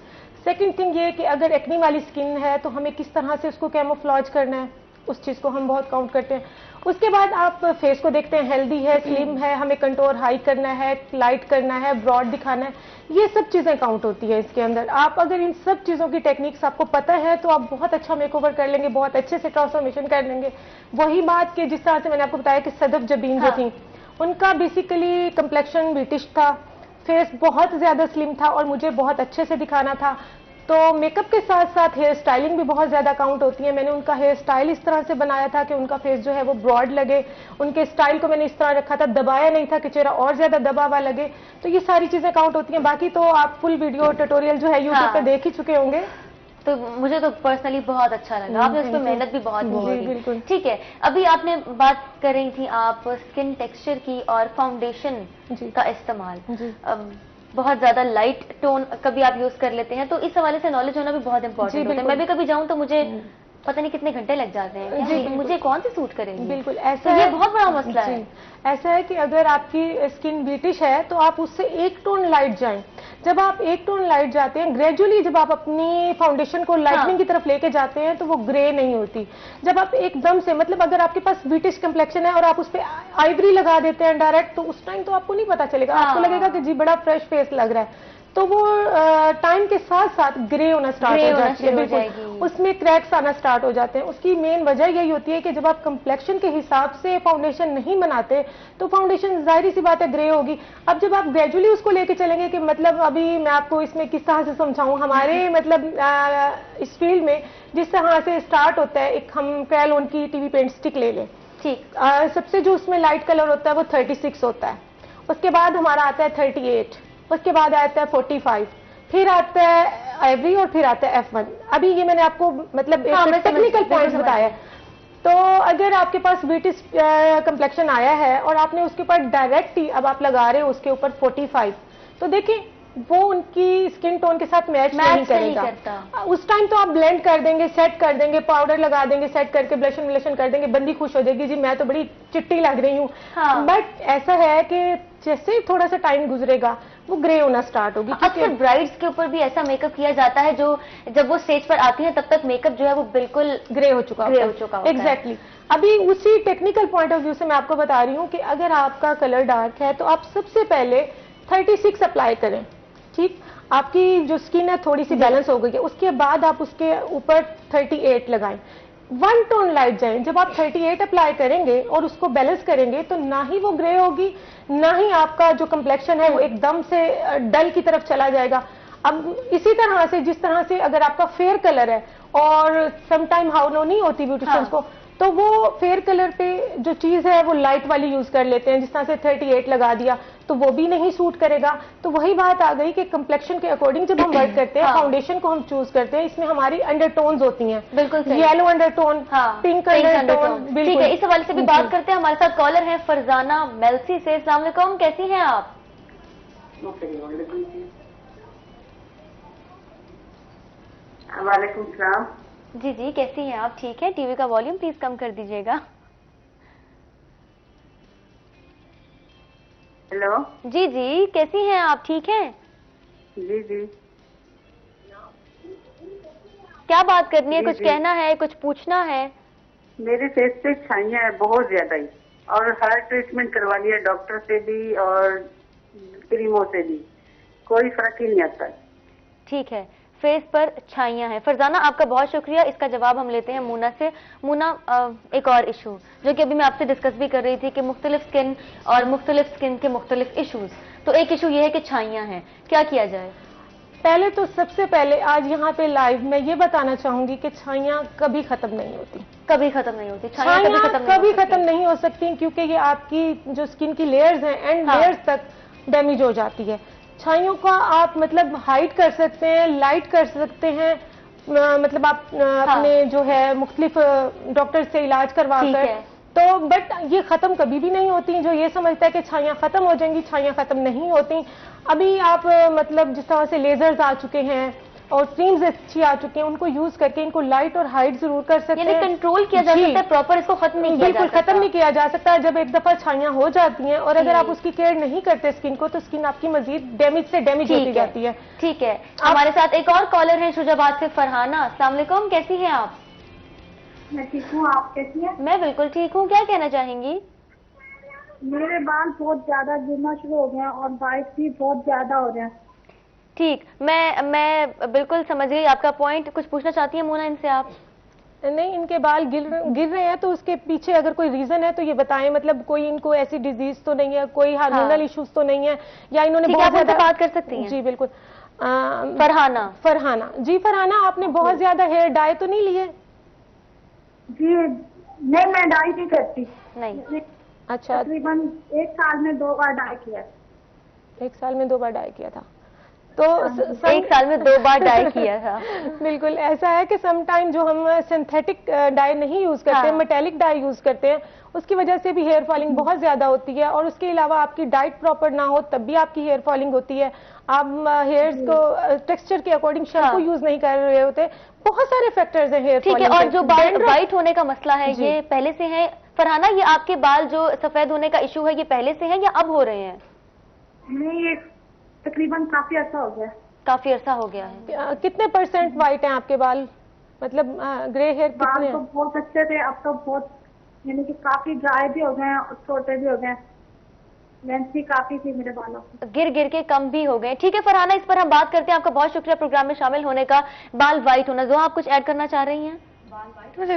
सेकंड थिंग ये कि अगर एक्नी वाली स्किन है तो हमें किस तरह से उसको कैमोफ्लेज करना है, उस चीज को हम बहुत काउंट करते हैं। उसके बाद आप फेस को देखते हैं, हेल्दी है, स्लिम है, हमें कंटूर हाई करना है, लाइट करना है, ब्रॉड दिखाना है, ये सब चीजें काउंट होती है इसके अंदर। आप अगर इन सब चीजों की टेक्निक्स आपको पता है तो आप बहुत अच्छा मेकओवर कर लेंगे, बहुत अच्छे से ट्रांसफॉर्मेशन कर लेंगे। वही बात कि जिस तरह से मैंने आपको बताया कि सदफ जबीन जो थी, उनका बेसिकली कंप्लेक्शन ब्रिटिश था, फेस बहुत ज्यादा स्लिम था और मुझे बहुत अच्छे से दिखाना था। तो मेकअप के साथ साथ हेयर स्टाइलिंग भी बहुत ज्यादा काउंट होती है। मैंने उनका हेयर स्टाइल इस तरह से बनाया था कि उनका फेस जो है वो ब्रॉड लगे, उनके स्टाइल को मैंने इस तरह रखा था, दबाया नहीं था कि चेहरा और ज्यादा दबा हुआ लगे। तो ये सारी चीजें काउंट होती हैं। बाकी तो आप फुल वीडियो ट्यूटोरियल जो है यूट्यूब पे देख ही चुके होंगे। तो मुझे तो पर्सनली बहुत अच्छा लगा, आपने उस पर मेहनत भी बहुत की। ठीक है, अभी आपने बात कर रही थी आप स्किन टेक्सचर की और फाउंडेशन का इस्तेमाल, बहुत ज्यादा लाइट टोन कभी आप यूज कर लेते हैं, तो इस हवाले से नॉलेज होना भी बहुत इंपॉर्टेंट होता है। मैं भी कभी जाऊं तो मुझे पता नहीं कितने घंटे लग जाते हैं, मुझे कौन सी सूट करेंगी। बिल्कुल ऐसा तो ये बहुत बड़ा मसला है। ऐसा है कि अगर आपकी स्किन ब्रिटिश है तो आप उससे एक टोन लाइट जाएं। जब आप एक टोन लाइट जाते हैं, ग्रेजुअली जब आप अपनी फाउंडेशन को लाइटनिंग की तरफ लेके जाते हैं तो वो ग्रे नहीं होती। जब आप एकदम से, मतलब अगर आपके पास ब्रिटिश कंप्लेक्शन है और आप उस पर आइवरी लगा देते हैं डायरेक्ट, तो उस टाइम तो आपको नहीं पता चलेगा, आपको लगेगा कि जी बड़ा फ्रेश फेस लग रहा है। तो वो टाइम के साथ साथ ग्रे होना स्टार्ट हो जाती है, बिल्कुल उसमें क्रैक्स आना स्टार्ट हो जाते हैं। उसकी मेन वजह यही होती है कि जब आप कंप्लेक्शन के हिसाब से फाउंडेशन नहीं बनाते तो फाउंडेशन जाहिर सी बात है ग्रे होगी। अब जब आप ग्रेजुअली उसको लेके चलेंगे कि मतलब अभी मैं आपको इसमें किस तरह से समझाऊं, हमारे मतलब इस फील्ड में जिस तरह से स्टार्ट होता है, एक हम क्रेयोन की टीवी पेंट स्टिक ले लें, ठीक, सबसे जो उसमें लाइट कलर होता है वो 36 होता है, उसके बाद हमारा आता है 38, उसके बाद आता है 45, फिर आता है आइवरी और फिर आता है F1। अभी ये मैंने आपको मतलब टेक्निकल पॉइंट्स बताया। तो अगर आपके पास ब्रिटिश कंप्लेक्शन आया है और आपने उसके ऊपर डायरेक्ट ही अब आप लगा रहे हो उसके ऊपर 45, तो देखिए वो उनकी स्किन टोन के साथ मैच नहीं करेगा। उस टाइम तो आप ब्लेंड कर देंगे, सेट कर देंगे, पाउडर लगा देंगे, सेट करके ब्लशन व्लशन कर देंगे, बंदी खुश हो जाएगी जी मैं तो बड़ी चिट्टी लग रही हूँ। बट ऐसा है कि जैसे थोड़ा सा टाइम गुजरेगा वो ग्रे होना स्टार्ट होगी। अक्सर ब्राइड्स के ऊपर भी ऐसा मेकअप किया जाता है जो जब वो स्टेज पर आती हैं तब तक मेकअप जो है वो बिल्कुल ग्रे हो चुका होता है। एग्जैक्टली। अभी उसी टेक्निकल पॉइंट ऑफ व्यू से मैं आपको बता रही हूँ कि अगर आपका कलर डार्क है तो आप सबसे पहले 36 अप्लाई करें, ठीक, आपकी जो स्किन है थोड़ी सी बैलेंस हो गई है, उसके बाद आप उसके ऊपर 38 लगाएं, 1 टोन लाइट जाए। जब आप 38 अप्लाई करेंगे और उसको बैलेंस करेंगे तो ना ही वो ग्रे होगी, ना ही आपका जो कंप्लेक्शन है वो एकदम से डल की तरफ चला जाएगा। अब इसी तरह से जिस तरह से अगर आपका फेयर कलर है और समटाइम हाउ नहीं होती ब्यूटिशियंस को, तो वो फेयर कलर पे जो चीज है वो लाइट वाली यूज कर लेते हैं, जिस तरह से 38 लगा दिया तो वो भी नहीं सूट करेगा। तो वही बात आ गई कि कंप्लेक्शन के अकॉर्डिंग जब हम वर्क करते हैं, फाउंडेशन को हम चूज करते हैं, इसमें हमारी अंडरटोन्स होती हैं, बिल्कुल येलो अंडरटोन, पिंक अंडरटोन। ठीक है, इस हवाले से भी बात करते हैं। हमारे साथ कॉलर है फरजाना मेल्सी से। अस्सलाम वालेकुम, कैसी हैं आप? वालेकुम सलाम। जी जी, कैसी हैं आप? ठीक है, टीवी का वॉल्यूम प्लीज कम कर दीजिएगा। हेलो। जी जी, कैसी हैं आप? ठीक हैं? जी जी। क्या बात करनी है? कुछ कहना है, कुछ पूछना है? मेरे फेस पे छाइयां है बहुत ज्यादा ही, और हर ट्रीटमेंट करवा लिया डॉक्टर से भी और क्रीमों से भी, कोई फर्क ही नहीं आता है। ठीक है, फेस पर छाइयां हैं। फरजाना, आपका बहुत शुक्रिया। इसका जवाब हम लेते हैं मूना से। मूना, एक और इशू जो कि अभी मैं आपसे डिस्कस भी कर रही थी कि मुख्तलिफ स्किन और मुख्तलिफ स्किन के मुख्तलिफ इशूज, तो एक इशू ये है कि छाइयां हैं, क्या किया जाए? पहले तो सबसे पहले आज यहाँ पे लाइव मैं ये बताना चाहूंगी कि छाइयां कभी खत्म नहीं होती, कभी खत्म नहीं होती। छाइयां कभी खत्म नहीं हो सकती, क्योंकि ये आपकी जो स्किन की लेयर्स हैं एंड लेयर्स तक डैमेज हो जाती है। छाइयों का आप मतलब हाइड कर सकते हैं, लाइट कर सकते हैं, मतलब आप अपने जो है मुख्तलिफ डॉक्टर से इलाज करवा कर, तो बट ये खत्म कभी भी नहीं होती। जो ये समझता है कि छाइयां खत्म हो जाएंगी, छाइयां खत्म नहीं होती। अभी आप मतलब जिस तरह से लेजर्स आ चुके हैं और क्रीम्स अच्छी आ चुके हैं, उनको यूज करके इनको लाइट और हाइड जरूर कर सकते हैं। कंट्रोल किया जा सकता है, प्रॉपर इसको खत्म नहीं किया जा सकता। बिल्कुल खत्म नहीं किया जा सकता। जब एक दफा छाइयां हो जाती हैं और अगर आप उसकी केयर नहीं करते स्किन को, तो स्किन आपकी मजीद डैमेज से डैमेज होती जाती है। ठीक है, हमारे साथ एक और कॉलर है शुजाबाद से, फरहाना। अस्सलाम वालेकुम, कैसी हैं आप? मैं ठीक हूँ, आप कैसी हैं? मैं बिल्कुल ठीक हूँ। क्या कहना चाहेंगी? मेरे बाल बहुत ज्यादा गिरना शुरू हो गए हैं और वाइट भी बहुत ज्यादा हो रहे हैं। ठीक, मैं बिल्कुल समझ गई आपका पॉइंट। कुछ पूछना चाहती हैं मोना इनसे आप? नहीं, इनके बाल गिर रहे हैं तो उसके पीछे अगर कोई रीजन है तो ये बताएं। मतलब कोई इनको ऐसी डिजीज तो नहीं है, कोई हार्मोनल इश्यूज तो नहीं है, या इन्होंने बहुत ज्यादा बात कर सकती हैं? जी बिल्कुल। फरहाना जी, फरहाना आपने बहुत ज्यादा हेयर डाई तो नहीं लिए? जी नहीं, मैं डाई नहीं करती। नहीं। अच्छा, तकरीबन 1 साल में 2 बार डाई किया। 1 साल में 2 बार डाई किया था, तो 1 साल में 2 बार डाई किया था। बिल्कुल ऐसा है कि समटाइम जो हम सिंथेटिक डाई नहीं यूज करते, मेटेलिक डाई यूज करते हैं, उसकी वजह से भी हेयर फॉलिंग बहुत ज्यादा होती है। और उसके अलावा आपकी डाइट प्रॉपर ना हो तब भी आपकी हेयर फॉलिंग होती है। आप हेयर्स को टेक्सचर के अकॉर्डिंग शैम्पू यूज नहीं कर रहे होते। बहुत सारे फैक्टर्स हैं हेयर फॉलिंग के। और जो बाल वाइट होने का मसला है, ये पहले से है फरहाना? ये आपके बाल जो सफेद होने का इशू है, ये पहले से है या अब हो रहे हैं? नहीं, ये तकरीबन काफी अर्सा हो गया। काफी अर्सा हो गया है। कितने % वाइट हैं आपके बाल? मतलब ग्रे हेयर कितने? तो बहुत अच्छे थे, अब तो बहुत यानी कि काफी ड्राई भी हो गए हैं और छोटे भी हो गए हैं। लेंथ भी काफी थी मेरे बालों की, गिर गिर के कम भी हो गए। ठीक है फरहाना, इस पर हम बात करते हैं। आपका बहुत शुक्रिया प्रोग्राम में शामिल होने का। बाल वाइट होना, जो आप कुछ ऐड करना चाह रही हैं?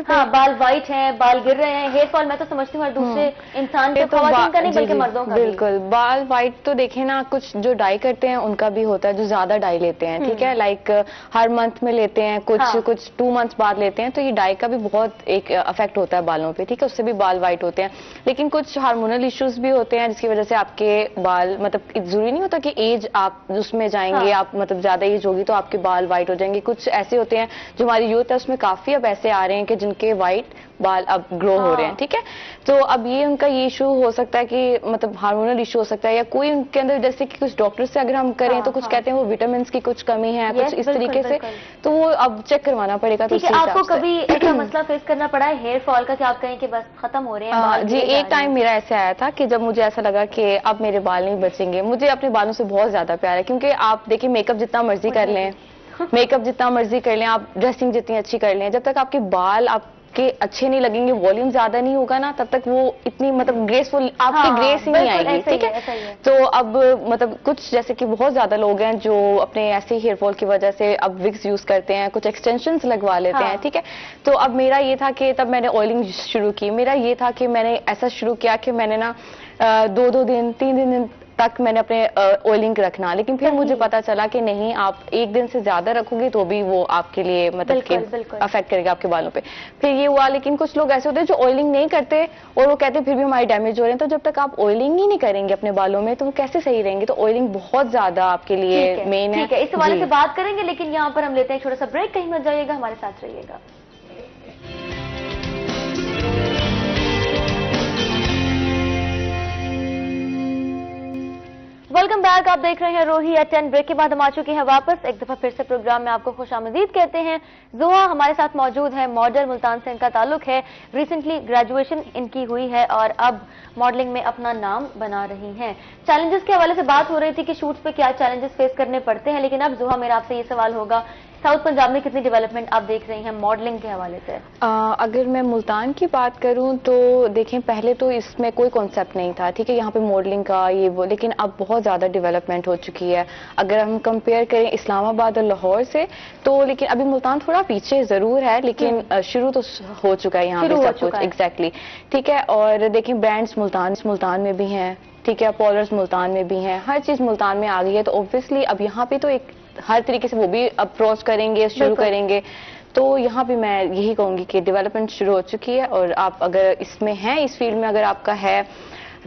हाँ, बाल वाइट हैं, बाल गिर रहे हैं, हेयर फॉल मैं तो समझती हूँ हर दूसरे इंसान के, खवातीन का नहीं बल्कि मर्दों का। बिल्कुल, बाल वाइट तो देखे ना, कुछ जो डाई करते हैं उनका भी होता है, जो ज्यादा डाई लेते हैं, ठीक है, लाइक हर मंथ में लेते हैं, कुछ 2 मंथ्स बाद लेते हैं, तो ये डाई का भी बहुत एक इफेक्ट होता है बालों पे, ठीक है, उससे भी बाल वाइट होते हैं। लेकिन कुछ हार्मोनल इश्यूज भी होते हैं जिसकी वजह से आपके बाल, मतलब जरूरी नहीं होता कि एज आप उसमें जाएंगे, आप मतलब ज्यादा एज होगी तो आपके बाल वाइट हो जाएंगे। कुछ ऐसे होते हैं जो हमारी यूथ है उसमें काफी अब ऐसे आ रहे हैं कि जिनके वाइट बाल अब ग्रो हो रहे हैं, ठीक है। तो अब ये उनका ये इशू हो सकता है कि मतलब हार्मोनल इशू हो सकता है, या कोई उनके अंदर, जैसे कि कुछ डॉक्टर से अगर हम करें तो कुछ कहते हैं वो विटामिन की कुछ कमी है, कुछ इस तरीके से, तो वो अब चेक करवाना पड़ेगा। तो आपको कभी ऐसा मसला फेस करना पड़ा है हेयर फॉल का कि आप कहें कि बस खत्म हो रहे हैं? जी, एक टाइम मेरा ऐसे आया था कि जब मुझे ऐसा लगा कि अब मेरे बाल नहीं बचेंगे। मुझे अपने बालों से बहुत ज्यादा प्यार है, क्योंकि आप देखिए मेकअप जितना मर्जी कर लें, मेकअप जितना मर्जी कर लें, आप ड्रेसिंग जितनी अच्छी कर लें, जब तक आपके बाल आपके अच्छे नहीं लगेंगे, वॉल्यूम ज्यादा नहीं होगा ना, तब तक वो इतनी मतलब ग्रेसफुल आपकी ग्रेस ही नहीं आएगी, ठीक है। तो अब मतलब कुछ जैसे कि बहुत ज्यादा लोग हैं जो अपने ऐसे हेयर फॉल की वजह से अब विग्स यूज करते हैं, कुछ एक्सटेंशंस लगवा लेते हैं, ठीक है। तो अब मेरा ये था कि तब मैंने ऑयलिंग शुरू की। मेरा ये था कि मैंने ऐसा शुरू किया कि मैंने ना 2-2 दिन 3 दिन तक मैंने अपने ऑयलिंग रखना, लेकिन फिर मुझे पता चला कि नहीं, आप 1 दिन से ज्यादा रखोगे तो भी वो आपके लिए मतलब कि अफेक्ट करेगा आपके बालों पे। फिर ये हुआ। लेकिन कुछ लोग ऐसे होते हैं जो ऑयलिंग नहीं करते और वो कहते हैं फिर भी हमारे डैमेज हो रहे हैं। तो जब तक आप ऑयलिंग ही नहीं करेंगे अपने बालों में तो वो कैसे सही रहेंगे? तो ऑयलिंग बहुत ज्यादा आपके लिए मेन है। ठीक है, इस हवाले से बात करेंगे, लेकिन यहाँ पर हम लेते हैं छोटा सा ब्रेक। कहीं मत जाइएगा, हमारे साथ रहिएगा। वेलकम बैक, आप देख रहे हैं रोही एट 10। ब्रेक के बाद हम आ चुके हैं वापस। एक दफा फिर से प्रोग्राम में आपको खुशामदीद कहते हैं। जोहा हमारे साथ मौजूद है, मॉडल, मुल्तान से इनका ताल्लुक है। रिसेंटली ग्रेजुएशन इनकी हुई है और अब मॉडलिंग में अपना नाम बना रही हैं। चैलेंजेस के हवाले से बात हो रही थी कि शूट्स पे क्या चैलेंजेस फेस करने पड़ते हैं, लेकिन अब जोहा मेरा आपसे ये सवाल होगा, साउथ पंजाब में कितनी डेवलपमेंट आप देख रही हैं मॉडलिंग के हवाले से? अगर मैं मुल्तान की बात करूं तो देखें, पहले तो इसमें कोई कॉन्सेप्ट नहीं था, ठीक है, यहाँ पे मॉडलिंग का ये वो, लेकिन अब बहुत ज़्यादा डेवलपमेंट हो चुकी है। अगर हम कंपेयर करें इस्लामाबाद और लाहौर से तो, लेकिन अभी मुल्तान थोड़ा पीछे ज़रूर है, लेकिन शुरू तो हो चुका है यहाँ पे सब कुछ। एग्जैक्टली, ठीक है। और देखें ब्रांड्स मुल्तान में भी हैं, ठीक है, पॉलर्स मुल्तान में भी हैं, हर चीज़ मुल्तान में आ गई है। तो ऑब्वियसली अब यहाँ पे तो एक हर तरीके से वो भी अप्रोच करेंगे, शुरू करेंगे। तो यहाँ पे मैं यही कहूंगी कि डेवलपमेंट शुरू हो चुकी है, और आप अगर इसमें हैं, इस फील्ड में अगर आपका है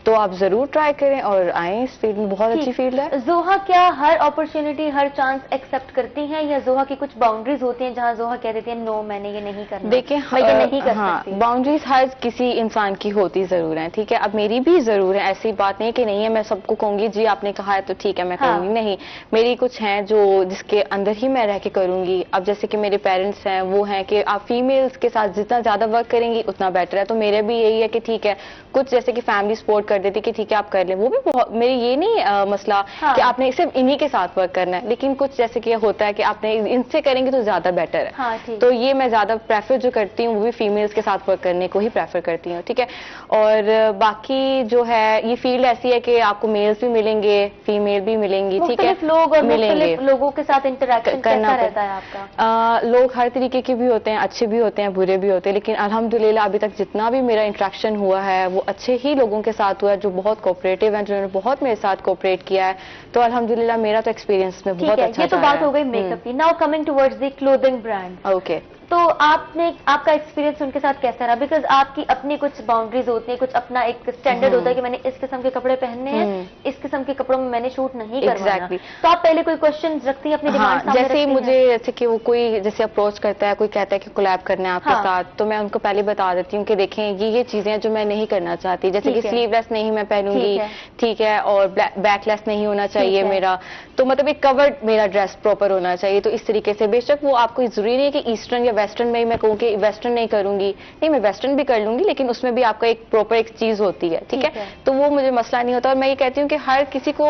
तो आप जरूर ट्राई करें और आए इस फील्ड में, बहुत अच्छी फील्ड है। जोहा क्या हर अपॉर्चुनिटी, हर चांस एक्सेप्ट करती हैं, या जोहा की कुछ बाउंड्रीज होती हैं जहां जोहा कह देती है नो मैंने ये नहीं करना? देखिए, मैं ये नहीं कर सकती। बाउंड्रीज हर किसी इंसान की होती जरूर है, ठीक है। अब मेरी भी जरूर है, ऐसी बात नहीं कि नहीं है मैं सबको कहूंगी जी आपने कहा है तो ठीक है मैं करूंगी, नहीं। मेरी कुछ हैं जो जिसके अंदर ही मैं रह के करूंगी। अब जैसे कि मेरे पेरेंट्स हैं, वो हैं कि आप फीमेल्स के साथ जितना ज्यादा वर्क करेंगी उतना बेटर है, तो मेरे भी यही है कि ठीक है, कुछ जैसे कि फैमिली सपोर्ट कर देती कि ठीक है आप कर लें, वो भी बहुत, मेरी ये नहीं मसला कि आपने सिर्फ इन्हीं के साथ वर्क करना है, लेकिन कुछ जैसे कि होता है कि आपने इनसे करेंगे तो ज्यादा बेटर है। तो ये मैं ज्यादा प्रेफर जो करती हूँ वो भी फीमेल्स के साथ वर्क करने को ही प्रेफर करती हूँ, ठीक है। और बाकी जो है ये फील्ड ऐसी है कि आपको मेल्स भी मिलेंगे, फीमेल भी मिलेंगी, ठीक है, लोग और मिलेंगे, लोगों के साथ इंटरेक्शन कैसा रहता है आपका? लोग हर तरीके के भी होते हैं, अच्छे भी होते हैं, बुरे भी होते हैं, लेकिन अल्हम्दुलिल्लाह अभी तक जितना भी मेरा इंटरेक्शन हुआ है वो अच्छे ही लोगों के साथ हुआ है, जो बहुत कोऑपरेटिव हैं, जिन्होंने बहुत मेरे साथ कोऑपरेट किया है। तो अल्हम्दुलिल्लाह मेरा तो एक्सपीरियंस में बहुत अच्छा। ये तो बात हो गई मेकअप की। Now coming towards the clothing brand. Okay, तो आपका एक्सपीरियंस उनके साथ कैसा रहा? बिकॉज आपकी अपनी कुछ बाउंड्रीज होती हैं, कुछ अपना एक स्टैंडर्ड होता है कि मैंने इस किस्म के कपड़े पहनने हैं, इस किस्म के कपड़ों में मैंने शूट नहीं करवाना। तो आप पहले कोई क्वेश्चन रखती हैं अपनी डिमांड सामने? जैसे मुझे जैसे कि वो कोई जैसे अप्रोच करता है, कोई कहता है कि कोलैब करना है आपके साथ, तो मैं उनको पहले बता देती हूँ कि देखें ये चीजें हैं जो मैं नहीं करना चाहती, जैसे कि स्लीवलेस नहीं मैं पहनूंगी, ठीक है, और बैकलेस नहीं होना चाहिए मेरा, तो मतलब एक कवर्ड मेरा ड्रेस प्रॉपर होना चाहिए। तो इस तरीके से बेशक वो आपको जरूरी नहीं कि ईस्टर्न या वेस्टर्न में ही मैं कहूँ कि वेस्टर्न नहीं करूंगी, नहीं मैं वेस्टर्न भी कर लूंगी, लेकिन उसमें भी आपका एक प्रॉपर एक चीज होती है, ठीक है। तो वो मुझे मसला नहीं होता, और मैं ये कहती हूँ कि हर किसी को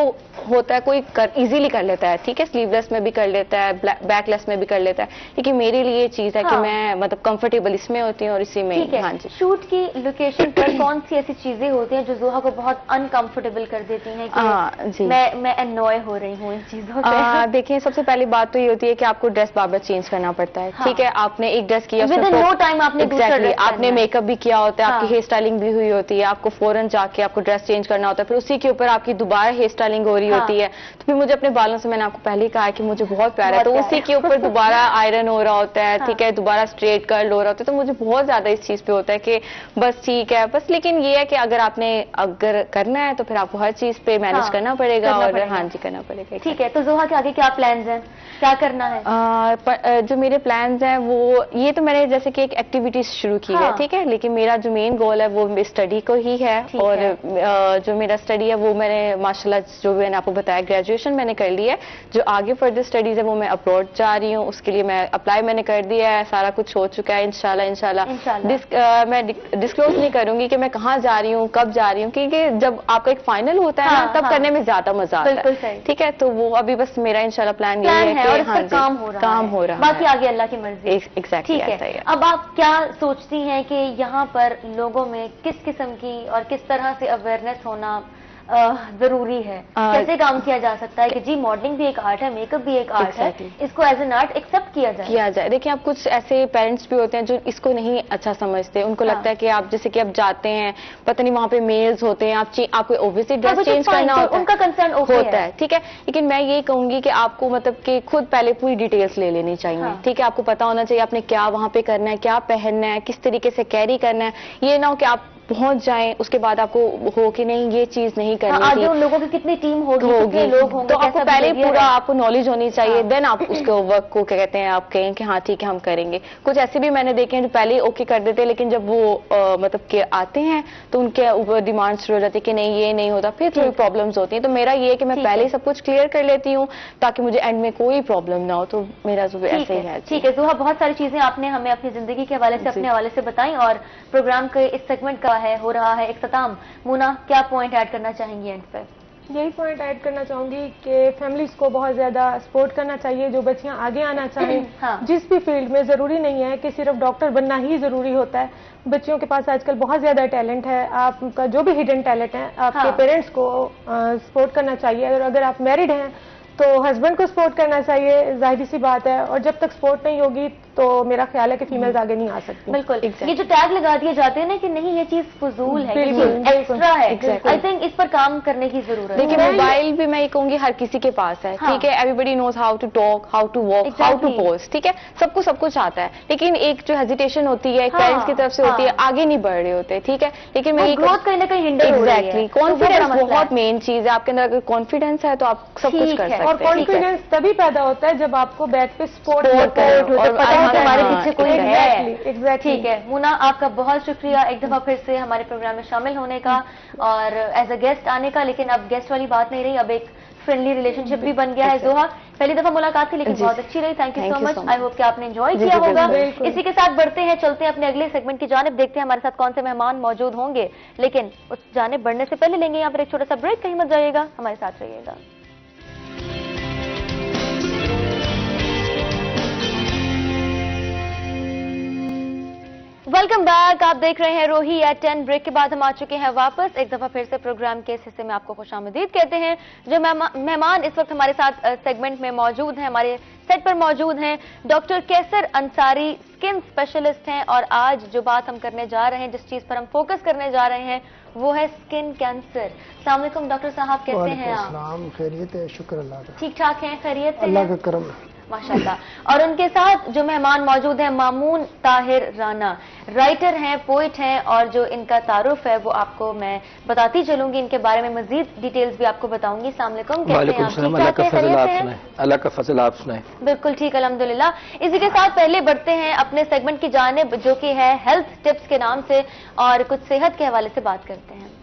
होता है, कोई इजीली कर लेता है, ठीक है, स्लीवलेस में भी कर लेता है, बैकलेस में भी कर लेता है, लेकिन मेरे लिए ये चीज है कि मैं मतलब कंफर्टेबल इसमें होती हूँ और इसी में। हाँ जी। शूट की लोकेशन पर कौन सी ऐसी चीजें होती हैं जो जोहा को बहुत अनकंफर्टेबल कर देती हैं कि मैं अननॉय हो रही हूँ इन चीजों से? देखिए, सबसे पहली बात तो ये होती है कि आपको ड्रेस बार बार चेंज करना पड़ता है, ठीक है। आपने एक ड्रेस किया, नो टाइम आपने आपने मेकअप भी किया होता है, आपकी हेयर स्टाइलिंग भी हुई होती है, आपको फौरन जाके आपको ड्रेस चेंज करना होता है, फिर उसी के ऊपर आपकी दोबारा हेयर स्टाइलिंग हो रही होती है। तो फिर मुझे अपने बालों से, मैंने आपको पहले ही कहा है कि मुझे बहुत प्यार है, तो उसी के ऊपर दोबारा आयरन हो रहा होता है, ठीक है, दोबारा स्ट्रेट कर्ल हो रहा होता है, तो मुझे बहुत ज्यादा इस चीज पे होता है कि बस ठीक है बस। लेकिन ये है कि अगर आपने करना है तो फिर आपको हर चीज पे मैनेज करना पड़ेगा, और हाँ जी करना पड़ेगा। ठीक है, तो जोहा के आगे क्या प्लान्स हैं, क्या करना है? जो मेरे प्लान्स हैं वो ये तो मैंने जैसे कि एक एक्टिविटीज शुरू की है, ठीक है, लेकिन मेरा जो मेन गोल है वो स्टडी को ही है, और जो मेरा स्टडी है वो मैंने माशाल्लाह जो मैंने आपको बताया ग्रेजुएशन मैंने कर ली है, जो आगे फर्दर स्टडीज है वो मैं अब्रॉड जा रही हूँ, उसके लिए मैं अप्लाई मैंने कर दिया है, सारा कुछ हो चुका है इंशाल्लाह। मैं डिस्क्लोज नहीं करूंगी कि मैं कहाँ जा रही हूँ, कब जा रही हूँ, क्योंकि जब आपका एक फाइनल होता है ना तब करने में ज्यादा मजा आता है, ठीक है। तो वो अभी बस मेरा इंशाल्लाह प्लान ये है और काम हो रहा है, बाकी आगे अल्लाह की मर्जी। एग्जैक्टली, ठीक है। अब आप क्या सोचती हैं कि यहाँ पर लोगों में किस किस्म की और किस तरह से अवेयरनेस होना जरूरी है? कैसे काम किया जा सकता है कि जी मॉडलिंग भी एक आर्ट है, मेकअप भी एक आर्ट है, इसको एज एन आर्ट एक्सेप्ट किया जाए? देखिए, आप कुछ ऐसे पेरेंट्स भी होते हैं जो इसको नहीं अच्छा समझते, उनको लगता है कि आप जैसे कि आप जाते हैं, पता नहीं वहाँ पे मेल्स होते हैं, आपको ओब्वियसली ड्रेस चेंज करना होता है, उनका कंसर्न होता है, ठीक है। लेकिन मैं ये कहूंगी कि आपको मतलब कि खुद पहले पूरी डिटेल्स ले लेनी चाहिए, ठीक है। आपको पता होना चाहिए आपने क्या वहाँ पे करना है, क्या पहनना है, किस तरीके से कैरी करना है। ये ना हो कि आप पहुंच जाएं उसके बाद आपको हो कि नहीं ये चीज नहीं करनी थी। उन लोगों की कितनी टीम होगी, कितने लोग होंगे, तो आपको पहले पूरा आपको नॉलेज होनी चाहिए, देन आप उसके वर्क को क्या कहते हैं आप कहें कि हाँ ठीक है हम करेंगे। कुछ ऐसे भी मैंने देखे हैं जो पहले ओके कर देते हैं, लेकिन जब वो मतलब कि आते हैं तो उनके ऊपर डिमांड शुरू हो जाती है कि नहीं ये नहीं होता, फिर थोड़ी प्रॉब्लम्स होती हैं। तो मेरा ये है कि मैं पहले सब कुछ क्लियर कर लेती हूँ ताकि मुझे एंड में कोई प्रॉब्लम ना हो। तो मेरा जो ऐसे ही है। ठीक है जोहा, बहुत सारी चीजें आपने हमें अपनी जिंदगी के हवाले से, अपने हवाले से बताई, और प्रोग्राम के इस सेगमेंट का हो रहा है इख्तिताम। मुना, क्या पॉइंट ऐड करना चाहेंगी एंड पे? यही पॉइंट ऐड करना चाहूंगी कि फैमिलीज को बहुत ज्यादा सपोर्ट करना चाहिए, जो बच्चियां आगे आना चाहें हाँ। जिस भी फील्ड में। जरूरी नहीं है कि सिर्फ डॉक्टर बनना ही जरूरी होता है, बच्चियों के पास आजकल बहुत ज्यादा टैलेंट है। आपका जो भी हिडन टैलेंट है, आपके हाँ। पेरेंट्स को सपोर्ट करना चाहिए, और अगर आप मैरिड हैं तो हस्बैंड को सपोर्ट करना चाहिए, जाहिर सी बात है। और जब तक सपोर्ट नहीं होगी तो मेरा ख्याल है कि फीमेल्स आगे नहीं आ सकती। बिल्कुल। ये जो टैग लगा दिए जाते हैं ना कि नहीं ये चीज फजूल है, बिल्कुल, एक्स्ट्रा है, Exactly. आई थिंक इस पर काम करने की जरूरत है। देखिए मोबाइल भी मैं ये कहूंगी हर किसी के पास है, हाँ। ठीक है। Everybody knows how to talk, how to walk, how to Exactly. Pose, ठीक है। सबको सब कुछ आता है, लेकिन एक जो हेजिटेशन होती है, हाँ, पेरेंट्स की तरफ से होती है, हाँ। आगे नहीं बढ़ रहे होते, ठीक है। लेकिन मैं ये ग्रोथ कहीं ना कहीं हिंडर हो रही है। एग्जैक्टली तो वो बड़ा कॉन्फिडेंस मसला बहुत है। मेन चीज है। आपके अंदर अगर कॉन्फिडेंस है तो आप सब कुछ ठीक कर है। सकते और हैं, ठीक है। कॉन्फिडेंस तभी पैदा होता है जब आपको बैक पे सपोर्ट Support होता है, करो, और पता होता है हमारे हाँ, पीछे कोई है। एग्जैक्टली। ठीक है मुना, आपका बहुत शुक्रिया एक दफा फिर से हमारे प्रोग्राम में शामिल होने का और एज अ गेस्ट आने का। लेकिन अब गेस्ट वाली बात नहीं रही, अब एक फ्रेंडली रिलेशनशिप भी बन गया है। जोहा, पहली दफा मुलाकात थी लेकिन जी। बहुत अच्छी रही। Thank you Thank so you much. so I much. Hope कि आपने एंजॉय जी, किया जी, होगा। बिल्कुल। इसी के साथ बढ़ते हैं, चलते हैं अपने अगले सेगमेंट की जानिब, देखते हैं हमारे साथ कौन से मेहमान मौजूद होंगे। लेकिन उस जानिब बढ़ने से पहले लेंगे यहाँ पर एक छोटा सा ब्रेक, कहीं मत जाइएगा, हमारे साथ रहिएगा। वेलकम बैक, आप देख रहे हैं रोही एट 10। ब्रेक के बाद हम आ चुके हैं वापस। एक दफा फिर से प्रोग्राम के इस हिस्से में आपको खुशामदीद कहते हैं। जो मेहमान इस वक्त हमारे साथ सेगमेंट में मौजूद हैं, हमारे सेट पर मौजूद हैं, डॉक्टर कैसर अंसारी स्किन स्पेशलिस्ट हैं। और आज जो बात हम करने जा रहे हैं, जिस चीज पर हम फोकस करने जा रहे हैं, वो है स्किन कैंसर। अस्सलाम वालेकुम डॉक्टर साहब, कैसे हैं आप? वालेकुम, खैरियत है, शुक्र अल्लाह का। ठीक ठाक हैं, खैरियत से अल्लाह हैं? का करम है। माशाल्लाह। और उनके साथ जो मेहमान मौजूद हैं, मामून ताहिर राना, राइटर हैं, पोइट हैं, और जो इनका तारुफ है वो आपको मैं बताती चलूंगी। इनके बारे में मजीद डिटेल्स भी आपको बताऊंगी। अस्सलाम वालेकुम, कैसे हैं आप? अल्लाह का ठीक फजल ठाक आप हैं? सुनाए, अल्लाह का फजल आप सुनाए। बिल्कुल ठीक, अल्हम्दुलिल्लाह। इसी के साथ पहले बढ़ते हैं अपने सेगमेंट की जानिब, जो कि है हेल्थ टिप्स के नाम से, और कुछ सेहत के हवाले से बात करते हैं।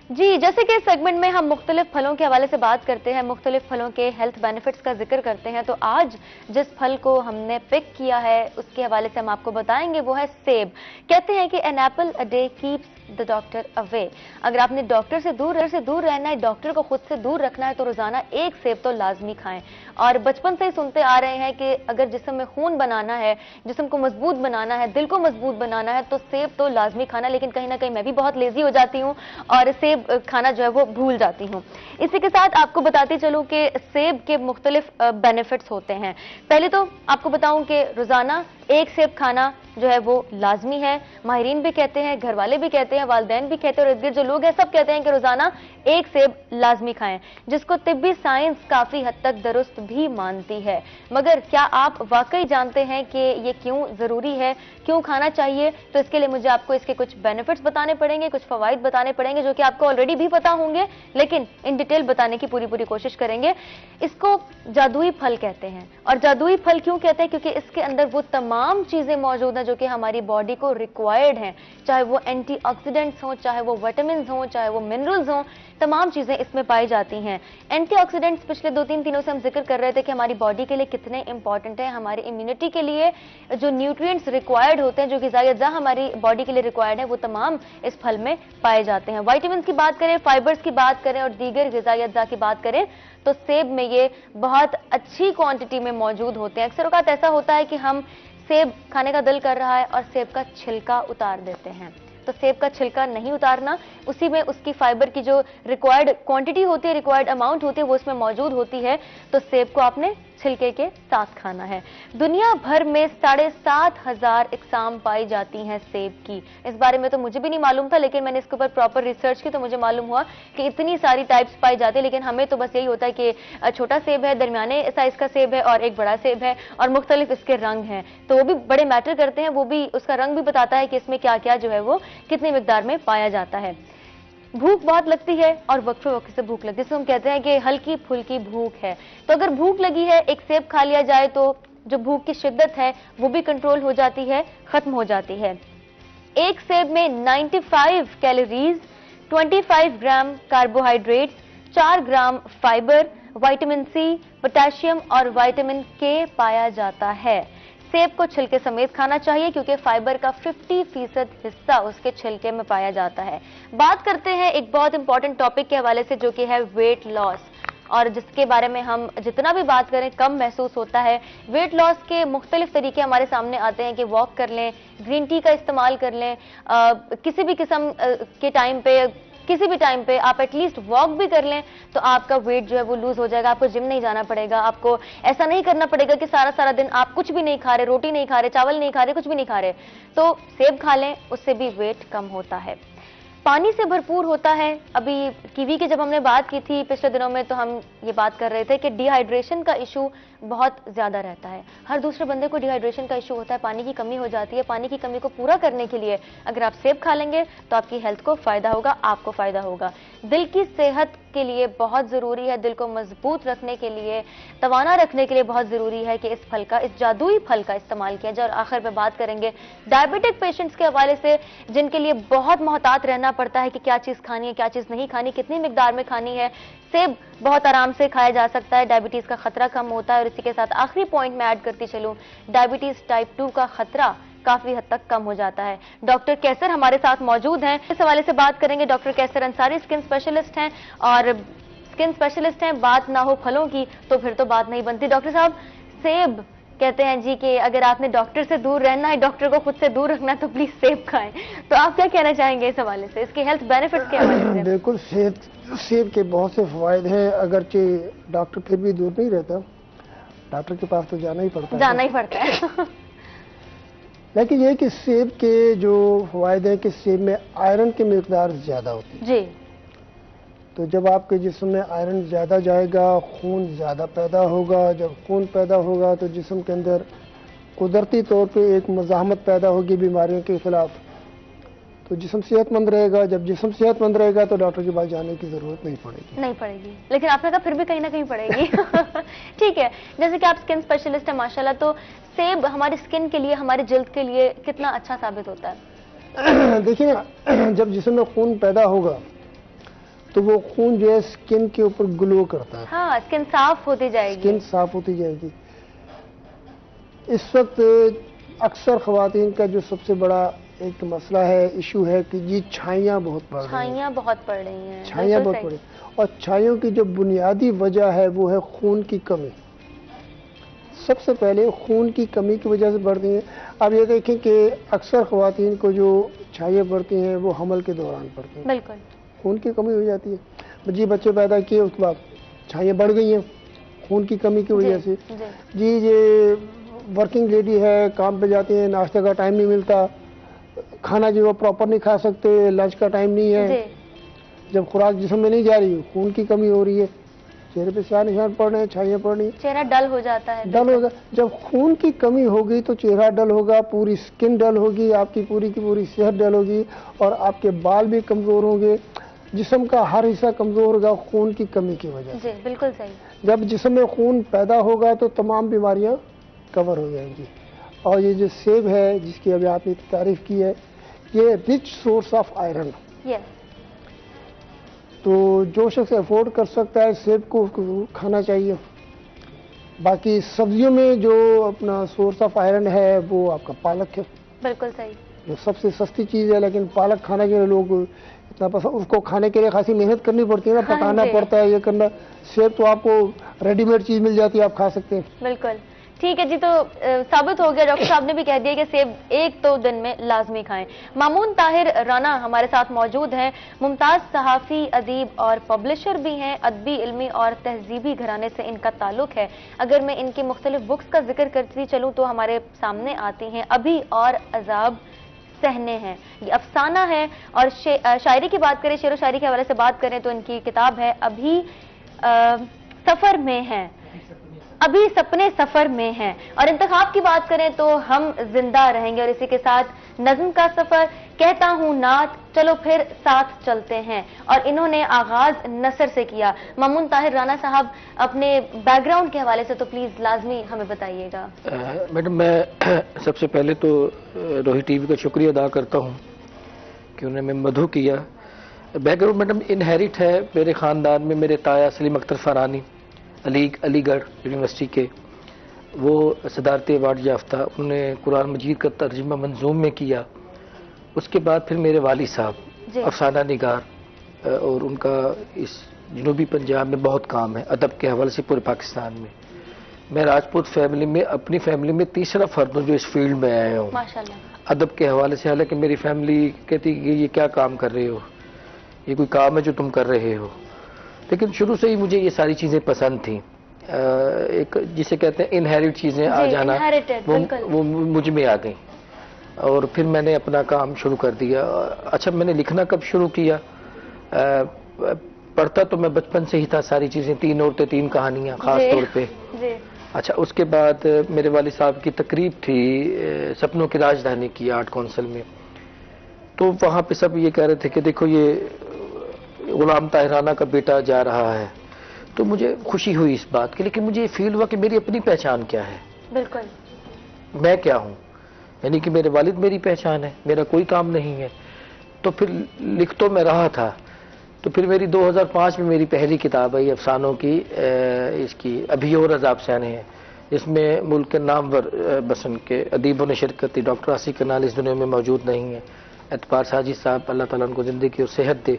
जी, जैसे कि इस सेगमेंट में हम मुख्तलिफ फलों के हवाले से बात करते हैं, मुख्तलिफ फलों के हेल्थ बेनिफिट्स का जिक्र करते हैं, तो आज जिस फल को हमने पिक किया है उसके हवाले से हम आपको बताएंगे, वो है सेब। कहते हैं कि an apple a day keeps the doctor away. अगर आपने डॉक्टर से दूर रहना है, डॉक्टर को खुद से दूर रखना है, तो रोजाना एक सेब तो लाजमी खाएं। और बचपन से ही सुनते आ रहे हैं कि अगर जिस्म में खून बनाना है, जिस्म को मजबूत बनाना है, दिल को मजबूत बनाना है, तो सेब तो लाजमी खाना। लेकिन कहीं ना कहीं मैं भी बहुत लेजी हो जाती हूँ और सेब खाना जो है वो भूल जाती हूँ। इसी के साथ आपको बताती चलूं कि सेब के मुख्तलिफ बेनिफिट्स होते हैं। पहले तो आपको बताऊं कि रोजाना एक सेब खाना जो है वो लाजमी है। माहिरीन भी कहते हैं, घर वाले भी कहते हैं, वालिदैन भी कहते हैं, और इर्द गिर्द जो लोग हैं सब कहते हैं कि रोजाना एक सेब लाजमी खाएं, जिसको तिब्बी साइंस काफी हद तक दुरुस्त भी मानती है। मगर क्या आप वाकई जानते हैं कि ये क्यों जरूरी है, क्यों खाना चाहिए? तो इसके लिए मुझे आपको इसके कुछ बेनिफिट्स बताने पड़ेंगे, कुछ फवाइद बताने पड़ेंगे, जो कि आपको ऑलरेडी भी पता होंगे, लेकिन इन डिटेल बताने की पूरी कोशिश करेंगे। इसको जादुई फल कहते हैं। और जादुई फल क्यों कहते हैं? क्योंकि इसके अंदर वो तमाम चीजें मौजूद हैं जो कि हमारी बॉडी को रिक्वायर्ड हैं, चाहे वो एंटीऑक्सीडेंट्स हों, चाहे वो विटामिन्स हों, चाहे वो मिनरल्स हों, तमाम चीजें इसमें पाई जाती हैं। एंटीऑक्सीडेंट्स पिछले 2-3 दिनों से हम जिक्र कर रहे थे कि हमारी बॉडी के लिए कितने इंपॉर्टेंट है। हमारी इम्यूनिटी के लिए जो न्यूट्रिएंट्स रिक्वायर्ड होते हैं, जो ग़िज़ाई अज़्ज़ा हमारी बॉडी के लिए रिक्वायर्ड है, वो तमाम इस फल में पाए जाते हैं। विटामिन्स की बात करें, फाइबर्स की बात करें और दीगर ग़िज़ाई अज़्ज़ा की बात करें, तो सेब में ये बहुत अच्छी क्वांटिटी में मौजूद होते हैं। अक्सर औक़ात ऐसा होता है कि हम सेब खाने का दिल कर रहा है और सेब का छिलका उतार देते हैं, तो सेब का छिलका नहीं उतारना, उसी में उसकी फाइबर की जो रिक्वायर्ड क्वांटिटी होती है, रिक्वायर्ड अमाउंट होती है, वो उसमें मौजूद होती है। तो सेब को आपने छिलके के साथ खाना है। दुनिया भर में 7,500 इकसाम पाई जाती हैं सेब की। इस बारे में तो मुझे भी नहीं मालूम था, लेकिन मैंने इसके ऊपर प्रॉपर रिसर्च की तो मुझे मालूम हुआ कि इतनी सारी टाइप्स पाई जाती है। लेकिन हमें तो बस यही होता है कि छोटा सेब है, दरमियाने साइज का सेब है और एक बड़ा सेब है, और मुख्तलिफ इसके रंग हैं, तो वो भी बड़े मैटर करते हैं। वो भी, उसका रंग भी बताता है कि इसमें क्या क्या जो है वो कितनी मिकदार में पाया जाता है। भूख बहुत लगती है और वक्फे वक्त से भूख लगती है, जिसको हम कहते हैं कि हल्की फुल्की भूख है। तो अगर भूख लगी है, एक सेब खा लिया जाए तो जो भूख की शिद्दत है वो भी कंट्रोल हो जाती है, खत्म हो जाती है। एक सेब में 95 कैलोरीज, 25 ग्राम कार्बोहाइड्रेट्स, 4 ग्राम फाइबर, विटामिन सी, पोटेशियम और विटामिन के पाया जाता है। सेब को छिलके समेत खाना चाहिए क्योंकि फाइबर का 50% हिस्सा उसके छिलके में पाया जाता है। बात करते हैं एक बहुत इंपॉर्टेंट टॉपिक के हवाले से जो कि है वेट लॉस, और जिसके बारे में हम जितना भी बात करें कम महसूस होता है। वेट लॉस के मुख्तलिफ तरीके हमारे सामने आते हैं कि वॉक कर लें, ग्रीन टी का इस्तेमाल कर लें, किसी भी किस्म के टाइम पे, किसी भी टाइम पे आप एटलीस्ट वॉक भी कर लें तो आपका वेट जो है वो लूज हो जाएगा। आपको जिम नहीं जाना पड़ेगा, आपको ऐसा नहीं करना पड़ेगा कि सारा सारा दिन आप कुछ भी नहीं खा रहे, रोटी नहीं खा रहे, चावल नहीं खा रहे, कुछ भी नहीं खा रहे। तो सेब खा लें, उससे भी वेट कम होता है। पानी से भरपूर होता है। अभी कीवी की जब हमने बात की थी पिछले दिनों में तो हम ये बात कर रहे थे कि डिहाइड्रेशन का इशू बहुत ज्यादा रहता है। हर दूसरे बंदे को डिहाइड्रेशन का इशू होता है, पानी की कमी हो जाती है। पानी की कमी को पूरा करने के लिए अगर आप सेब खा लेंगे तो आपकी हेल्थ को फायदा होगा, आपको फायदा होगा। दिल की सेहत के लिए बहुत जरूरी है, दिल को मजबूत रखने के लिए, तवाना रखने के लिए बहुत जरूरी है कि इस फल का, इस जादुई फल का इस्तेमाल किया जाए। और आखिर में बात करेंगे डायबिटिक पेशेंट्स के हवाले से जिनके लिए बहुत मोहतात रहना पड़ता है कि क्या चीज खानी है, क्या चीज नहीं खानी, कितनी मिकदार में खानी है। सेब बहुत आराम से खाया जा सकता है, डायबिटीज का खतरा कम होता है। और इसी के साथ आखिरी पॉइंट में ऐड करती चलूं, डायबिटीज टाइप 2 का खतरा काफी हद तक कम हो जाता है। डॉक्टर कैसर हमारे साथ मौजूद हैं, इस हवाले से बात करेंगे। डॉक्टर कैसर अंसारी स्किन स्पेशलिस्ट हैं, और स्किन स्पेशलिस्ट हैं, बात ना हो फलों की तो फिर तो बात नहीं बनती। डॉक्टर साहब, सेब कहते हैं जी कि अगर आपने डॉक्टर से दूर रहना है, डॉक्टर को खुद से दूर रखना है तो प्लीज सेब खाएं। तो आप क्या कहना चाहेंगे इस हवाले से, इसके हेल्थ बेनिफिट्स के हवाले से? बिल्कुल, सेब के बहुत से फायदे हैं, अगरचे डॉक्टर फिर भी दूर नहीं रहता, डॉक्टर के पास तो जाना ही पड़ता है। लेकिन ये कि सेब के जो फायदे हैं कि सेब में आयरन की मिकदार ज्यादा होती है जी। तो जब आपके जिस्म में आयरन ज़्यादा जाएगा, खून ज़्यादा पैदा होगा। जब खून पैदा होगा तो जिस्म के अंदर कुदरती तौर पे एक मज़ाहमत पैदा होगी बीमारियों के खिलाफ, तो जिस्म सेहतमंद रहेगा। जब जिस्म सेहतमंद रहेगा तो डॉक्टर के पास जाने की ज़रूरत नहीं पड़ेगी। लेकिन आपने कहा फिर भी कहीं ना कहीं पड़ेगी। ठीक है, जैसे कि आप स्किन स्पेशलिस्ट हैं माशाल्लाह, तो सेब हमारी स्किन के लिए, हमारी जल्द के लिए कितना अच्छा साबित होता है? देखिए, जब जिस्म में खून पैदा होगा तो वो खून जो है स्किन के ऊपर ग्लो करता है। हाँ, स्किन साफ होती जाएगी। स्किन साफ होती जाएगी। इस वक्त अक्सर ख्वातीन का जो सबसे बड़ा एक मसला है, इशू है कि जी छाइयाँ बहुत पड़ रही हैं। छाइयाँ बहुत पड़ रही हैं। छाइयाँ बहुत पड़ रही हैं, और छाइयों की जो बुनियादी वजह है वो है खून की कमी। सबसे पहले खून की कमी की वजह से बढ़ती हैं। अब ये देखें कि अक्सर ख्वातीन को जो छाइयाँ पड़ती हैं वो हमल के दौरान पड़ती हैं। बिल्कुल, खून की कमी हो जाती है। जी बच्चे पैदा किए उसके बाद छाइयाँ बढ़ गई हैं खून की कमी की वजह से। जी ये वर्किंग लेडी है, काम पे जाती है, नाश्ते का टाइम नहीं मिलता, खाना जो वो प्रॉपर नहीं खा सकते, लंच का टाइम नहीं है, जब खुराक जिस्म में नहीं जा रही, खून की कमी हो रही है, चेहरे पे स्याह निशान पड़ रहे हैं, छाइयाँ पड़ रही हैं, चेहरा डल हो जाता है। डल होगा। जब खून की कमी होगी तो चेहरा डल होगा, पूरी स्किन डल होगी, आपकी पूरी की पूरी सेहत डल होगी, और आपके बाल भी कमजोर होंगे। जिस्म का हर हिस्सा कमजोर होगा खून की कमी की वजह से। जी, बिल्कुल सही। जब जिस्म में खून पैदा होगा तो तमाम बीमारियां कवर हो जाएंगी। और ये जो सेब है जिसकी अभी आपने तारीफ की है, ये rich source of iron. Yes. तो जो शख्स अफोर्ड कर सकता है सेब को उसको खाना चाहिए। बाकी सब्जियों में जो अपना सोर्स ऑफ आयरन है वो आपका पालक है। बिल्कुल सही। जो सबसे सस्ती चीज़ है, लेकिन पालक खाने के लिए लोग इतना पसंद, उसको खाने के लिए खासी मेहनत करनी पड़ती है ना, पकाना पड़ता है, ये करना। सेब तो आपको रेडीमेड चीज़ मिल जाती है, आप खा सकते हैं। बिल्कुल ठीक है जी। तो साबित हो गया, डॉक्टर साहब ने भी कह दिया कि सेब एक तो दिन में लाजमी खाएं। मामून ताहिर राना हमारे साथ मौजूद हैं, मुमताज सहाफ़ी, अदीब और पब्लिशर भी हैं। अदबी, इल्मी और तहजीबी घराने से इनका ताल्लुक है। अगर मैं इनकी मुख्तलिफ बुक्स का जिक्र करती चलूँ तो हमारे सामने आती हैं अभी और अजाब सहने हैं, ये अफसाना है। और शायरी की बात करें, शेर व शायरी के हवाले से बात करें तो इनकी किताब है अभी सफर में है, अभी सपने सफर में हैं। और इंतखाब की बात करें तो हम जिंदा रहेंगे। और इसी के साथ नज्म का सफर, कहता हूं नात, चलो फिर साथ चलते हैं। और इन्होंने आगाज नसर से किया। मामून ताहिर राना साहब, अपने बैकग्राउंड के हवाले से तो प्लीज लाजमी हमें बताइएगा। मैडम, मैं सबसे पहले तो रोही टीवी का शुक्रिया अदा करता हूं कि उन्होंने मधु किया। बैकग्राउंड मैडम इनहेरिट है मेरे खानदान में। मेरे ताया सलीम अख्तर फरानी अलीगढ़ यूनिवर्सिटी के वो सदारती अवार्ड याफ्ता, उन्होंने कुरान मजीद का तर्जुमा मंजूम में किया। उसके बाद फिर मेरे वालिद साहब अफसाना निगार, और उनका इस जनूबी पंजाब में बहुत काम है अदब के हवाले से पूरे पाकिस्तान में। मैं राजपूत फैमिली में, अपनी फैमिली में तीसरा फर्द हूँ जो इस फील्ड में आया हूँ अदब के हवाले से। हालांकि मेरी फैमिली कहती कि ये क्या काम कर रहे हो, ये कोई काम है जो तुम कर रहे हो, लेकिन शुरू से ही मुझे ये सारी चीज़ें पसंद थी। एक जिसे कहते हैं इनहेरिट चीज़ें आ जाना, वो मुझ में आ गई और फिर मैंने अपना काम शुरू कर दिया। अच्छा, मैंने लिखना कब शुरू किया? पढ़ता तो मैं बचपन से ही था सारी चीज़ें, 3 औरतें 3 कहानियाँ खास तौर पे। अच्छा, उसके बाद मेरे वालिद साहब की तकरीब थी सपनों की राजधानी की आर्ट काउंसिल में, तो वहाँ पे सब ये कह रहे थे कि देखो ये गुलाम ताहिराना का बेटा जा रहा है, तो मुझे खुशी हुई इस बात की, लेकिन मुझे ये फील हुआ कि मेरी अपनी पहचान क्या है, बिल्कुल मैं क्या हूँ, यानी कि मेरे वालिद मेरी पहचान है, मेरा कोई काम नहीं है। तो फिर लिख तो मैं रहा था, तो फिर मेरी 2005 में मेरी पहली किताब आई अफसानों की, इसकी अभी और अजाब सहने हैं। इसमें मुल्क के नामवर बसन के अदीबों ने शिरकत की। डॉक्टर आसिफ कनाल इस दुनिया में मौजूद नहीं है, एतबार साजिद साहब अल्लाह ताला उनको ज़िंदगी और सेहत दे।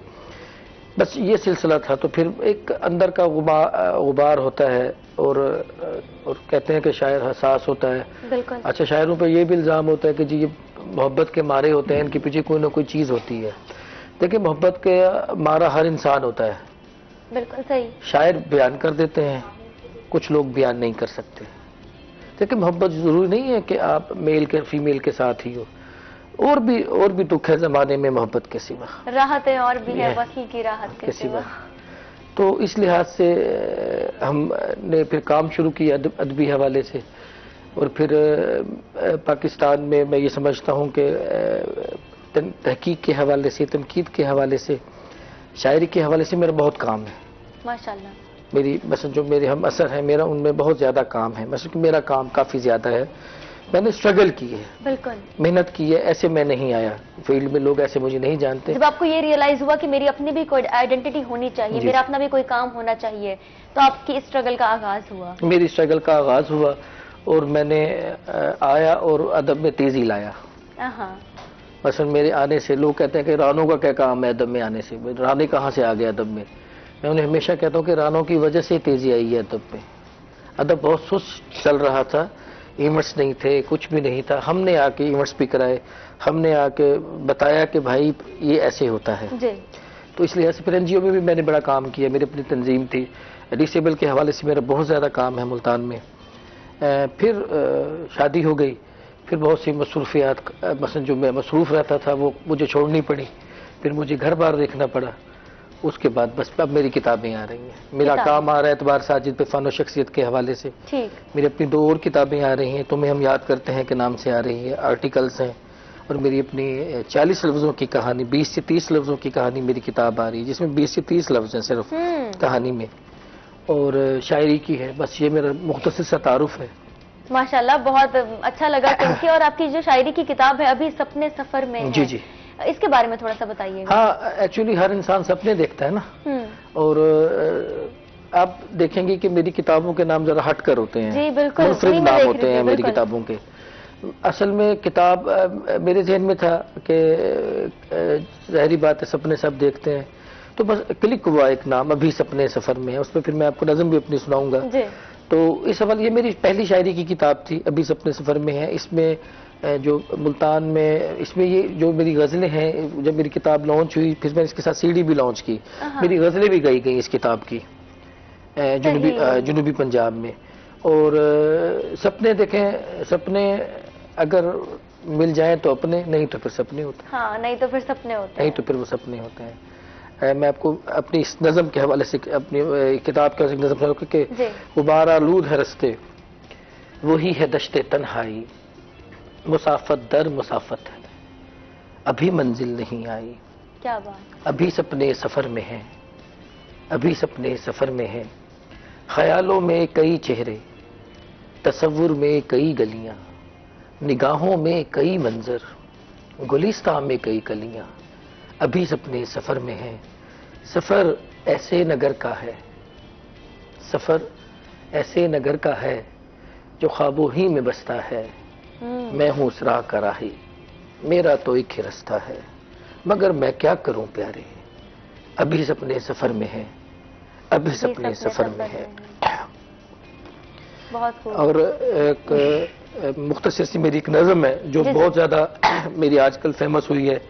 बस ये सिलसिला था। तो फिर एक अंदर का गुबार होता है और कहते हैं कि शायर हसास होता है। अच्छा, शायरों पर यह भी इल्ज़ाम होता है कि जी ये मोहब्बत के मारे होते हैं, इनके पीछे कोई ना कोई चीज़ होती है। देखिए, मोहब्बत के मारा हर इंसान होता है, बिल्कुल सही। शायर बयान कर देते हैं, कुछ लोग बयान नहीं कर सकते। देखिए, मोहब्बत जरूरी नहीं है कि आप मेल के फीमेल के साथ ही हो, और भी दुख है जमाने में मोहब्बत के सिवा, राहतें और भी है वही की राहत के सिवा। तो इस लिहाज से हमने फिर काम शुरू किया अदबी हवाले से, और फिर पाकिस्तान में मैं ये समझता हूँ कि तहकीक के हवाले से, तनकीद के हवाले से, शायरी के हवाले से मेरा बहुत काम है माशाल्लाह। मेरी बस जो मेरे हम असर है मेरा, उनमें बहुत ज़्यादा काम है। बस मेरा काम काफ़ी ज़्यादा है, मैंने स्ट्रगल की है, बिल्कुल मेहनत की है। ऐसे मैं नहीं आया फील्ड में, लोग ऐसे मुझे नहीं जानते। जब आपको ये रियलाइज हुआ कि मेरी अपनी भी कोई आइडेंटिटी होनी चाहिए, मेरा अपना भी कोई काम होना चाहिए, तो आपकी इस स्ट्रगल का आगाज हुआ? मेरी स्ट्रगल का आगाज हुआ और मैंने आया और अदब में तेजी लाया। मसलन मेरे आने से लोग कहते हैं कि रानों का क्या काम है अदब में आने से, रानी कहाँ से आ गया अदब में? मैं उन्हें हमेशा कहता हूँ कि रानों की वजह से तेजी आई है अदब में। अदब बहुत सुस्त चल रहा था, इवेंट्स नहीं थे, कुछ भी नहीं था। हमने आके इवेंट्स भी कराए, हमने आके बताया कि भाई ये ऐसे होता है जी। तो इसलिए फिर एनजीओ में भी मैंने बड़ा काम किया, मेरी अपनी तंजीम थी। डिसेबल के हवाले से मेरा बहुत ज़्यादा काम है मुल्तान में। फिर शादी हो गई, फिर बहुत सी मसरूफियात, मसलन जो मैं मसरूफ़ रहता था वो मुझे छोड़नी पड़ी, फिर मुझे घर बार देखना पड़ा। उसके बाद बस अब मेरी किताबें आ रही हैं, मेरा काम आ रहा है एतबार साजिद पे फ़न और शख्सियत के हवाले से। मेरी अपनी 2 और किताबें आ रही हैं, तुम्हें हम याद करते हैं के नाम से आ रही है, आर्टिकल्स हैं। और मेरी अपनी 40 लफ्ज़ों की कहानी, 20 से 30 लफ्ज़ों की कहानी मेरी किताब आ रही है, जिसमें 20 से 30 लफ्ज़ हैं सिर्फ कहानी में, और शायरी की है। बस ये मेरा मुख्तसर सा तारुफ है। माशाल्लाह, बहुत अच्छा लगा सुनके। और आपकी जो शायरी की किताब है अभी सपने सफर में है, जी जी, इसके बारे में थोड़ा सा बताइएगा। हाँ, एक्चुअली हर इंसान सपने देखता है ना, और आप देखेंगे कि मेरी किताबों के नाम जरा हटकर होते हैं, जी बिल्कुल, मुख्तलिफ नाम होते हैं मेरी किताबों के। असल में किताब मेरे जहन में था कि ज़ाहिरी बात है सपने सब देखते हैं, तो बस क्लिक हुआ एक नाम, अभी सपने सफर में है। उसमें फिर मैं आपको नज़म भी अपनी सुनाऊंगा। तो इस सवाल ये मेरी पहली शायरी की किताब थी, अभी सपने सफर में है। इसमें जो मुल्तान में, इसमें ये जो मेरी गज़लें हैं, जब मेरी किताब लॉन्च हुई फिर मैंने इसके साथ सीडी भी लॉन्च की, मेरी गज़लें भी गाई गई इस किताब की जुनूबी पंजाब में। और सपने देखें, सपने अगर मिल जाएं तो अपने, नहीं तो फिर सपने होते हैं। हाँ, नहीं तो फिर सपने होते हैं, नहीं तो फिर वो सपने होते हैं। मैं आपको अपनी इस नज़म के हवाले से, अपनी किताब का नज़म सुनाऊं कि गुबार आलूद है रस्ते, वही है दश्ते तन्हाई, मुसाफत दर मुसाफत है, अभी मंजिल नहीं आई। क्या बात। अभी सपने सफर में हैं, अभी सपने सफर में हैं, ख्यालों में कई चेहरे, तसव्वुर में कई गलियां, निगाहों में कई मंजर, गुलिस्तां में कई कलियां, अभी सपने सफर में हैं। सफर ऐसे नगर का है, सफर ऐसे नगर का है, जो ख्वाबों ही में बसता है, मैं हूँ उस राह का राही, मेरा तो एक ही रास्ता है, मगर मैं क्या करूं प्यारे, अभी सपने सफर में है, अभी सपने सफर में है। बहुत खूब। और एक मुख्तसर सी मेरी एक नज़म है जो बहुत ज्यादा मेरी आजकल फेमस हुई है,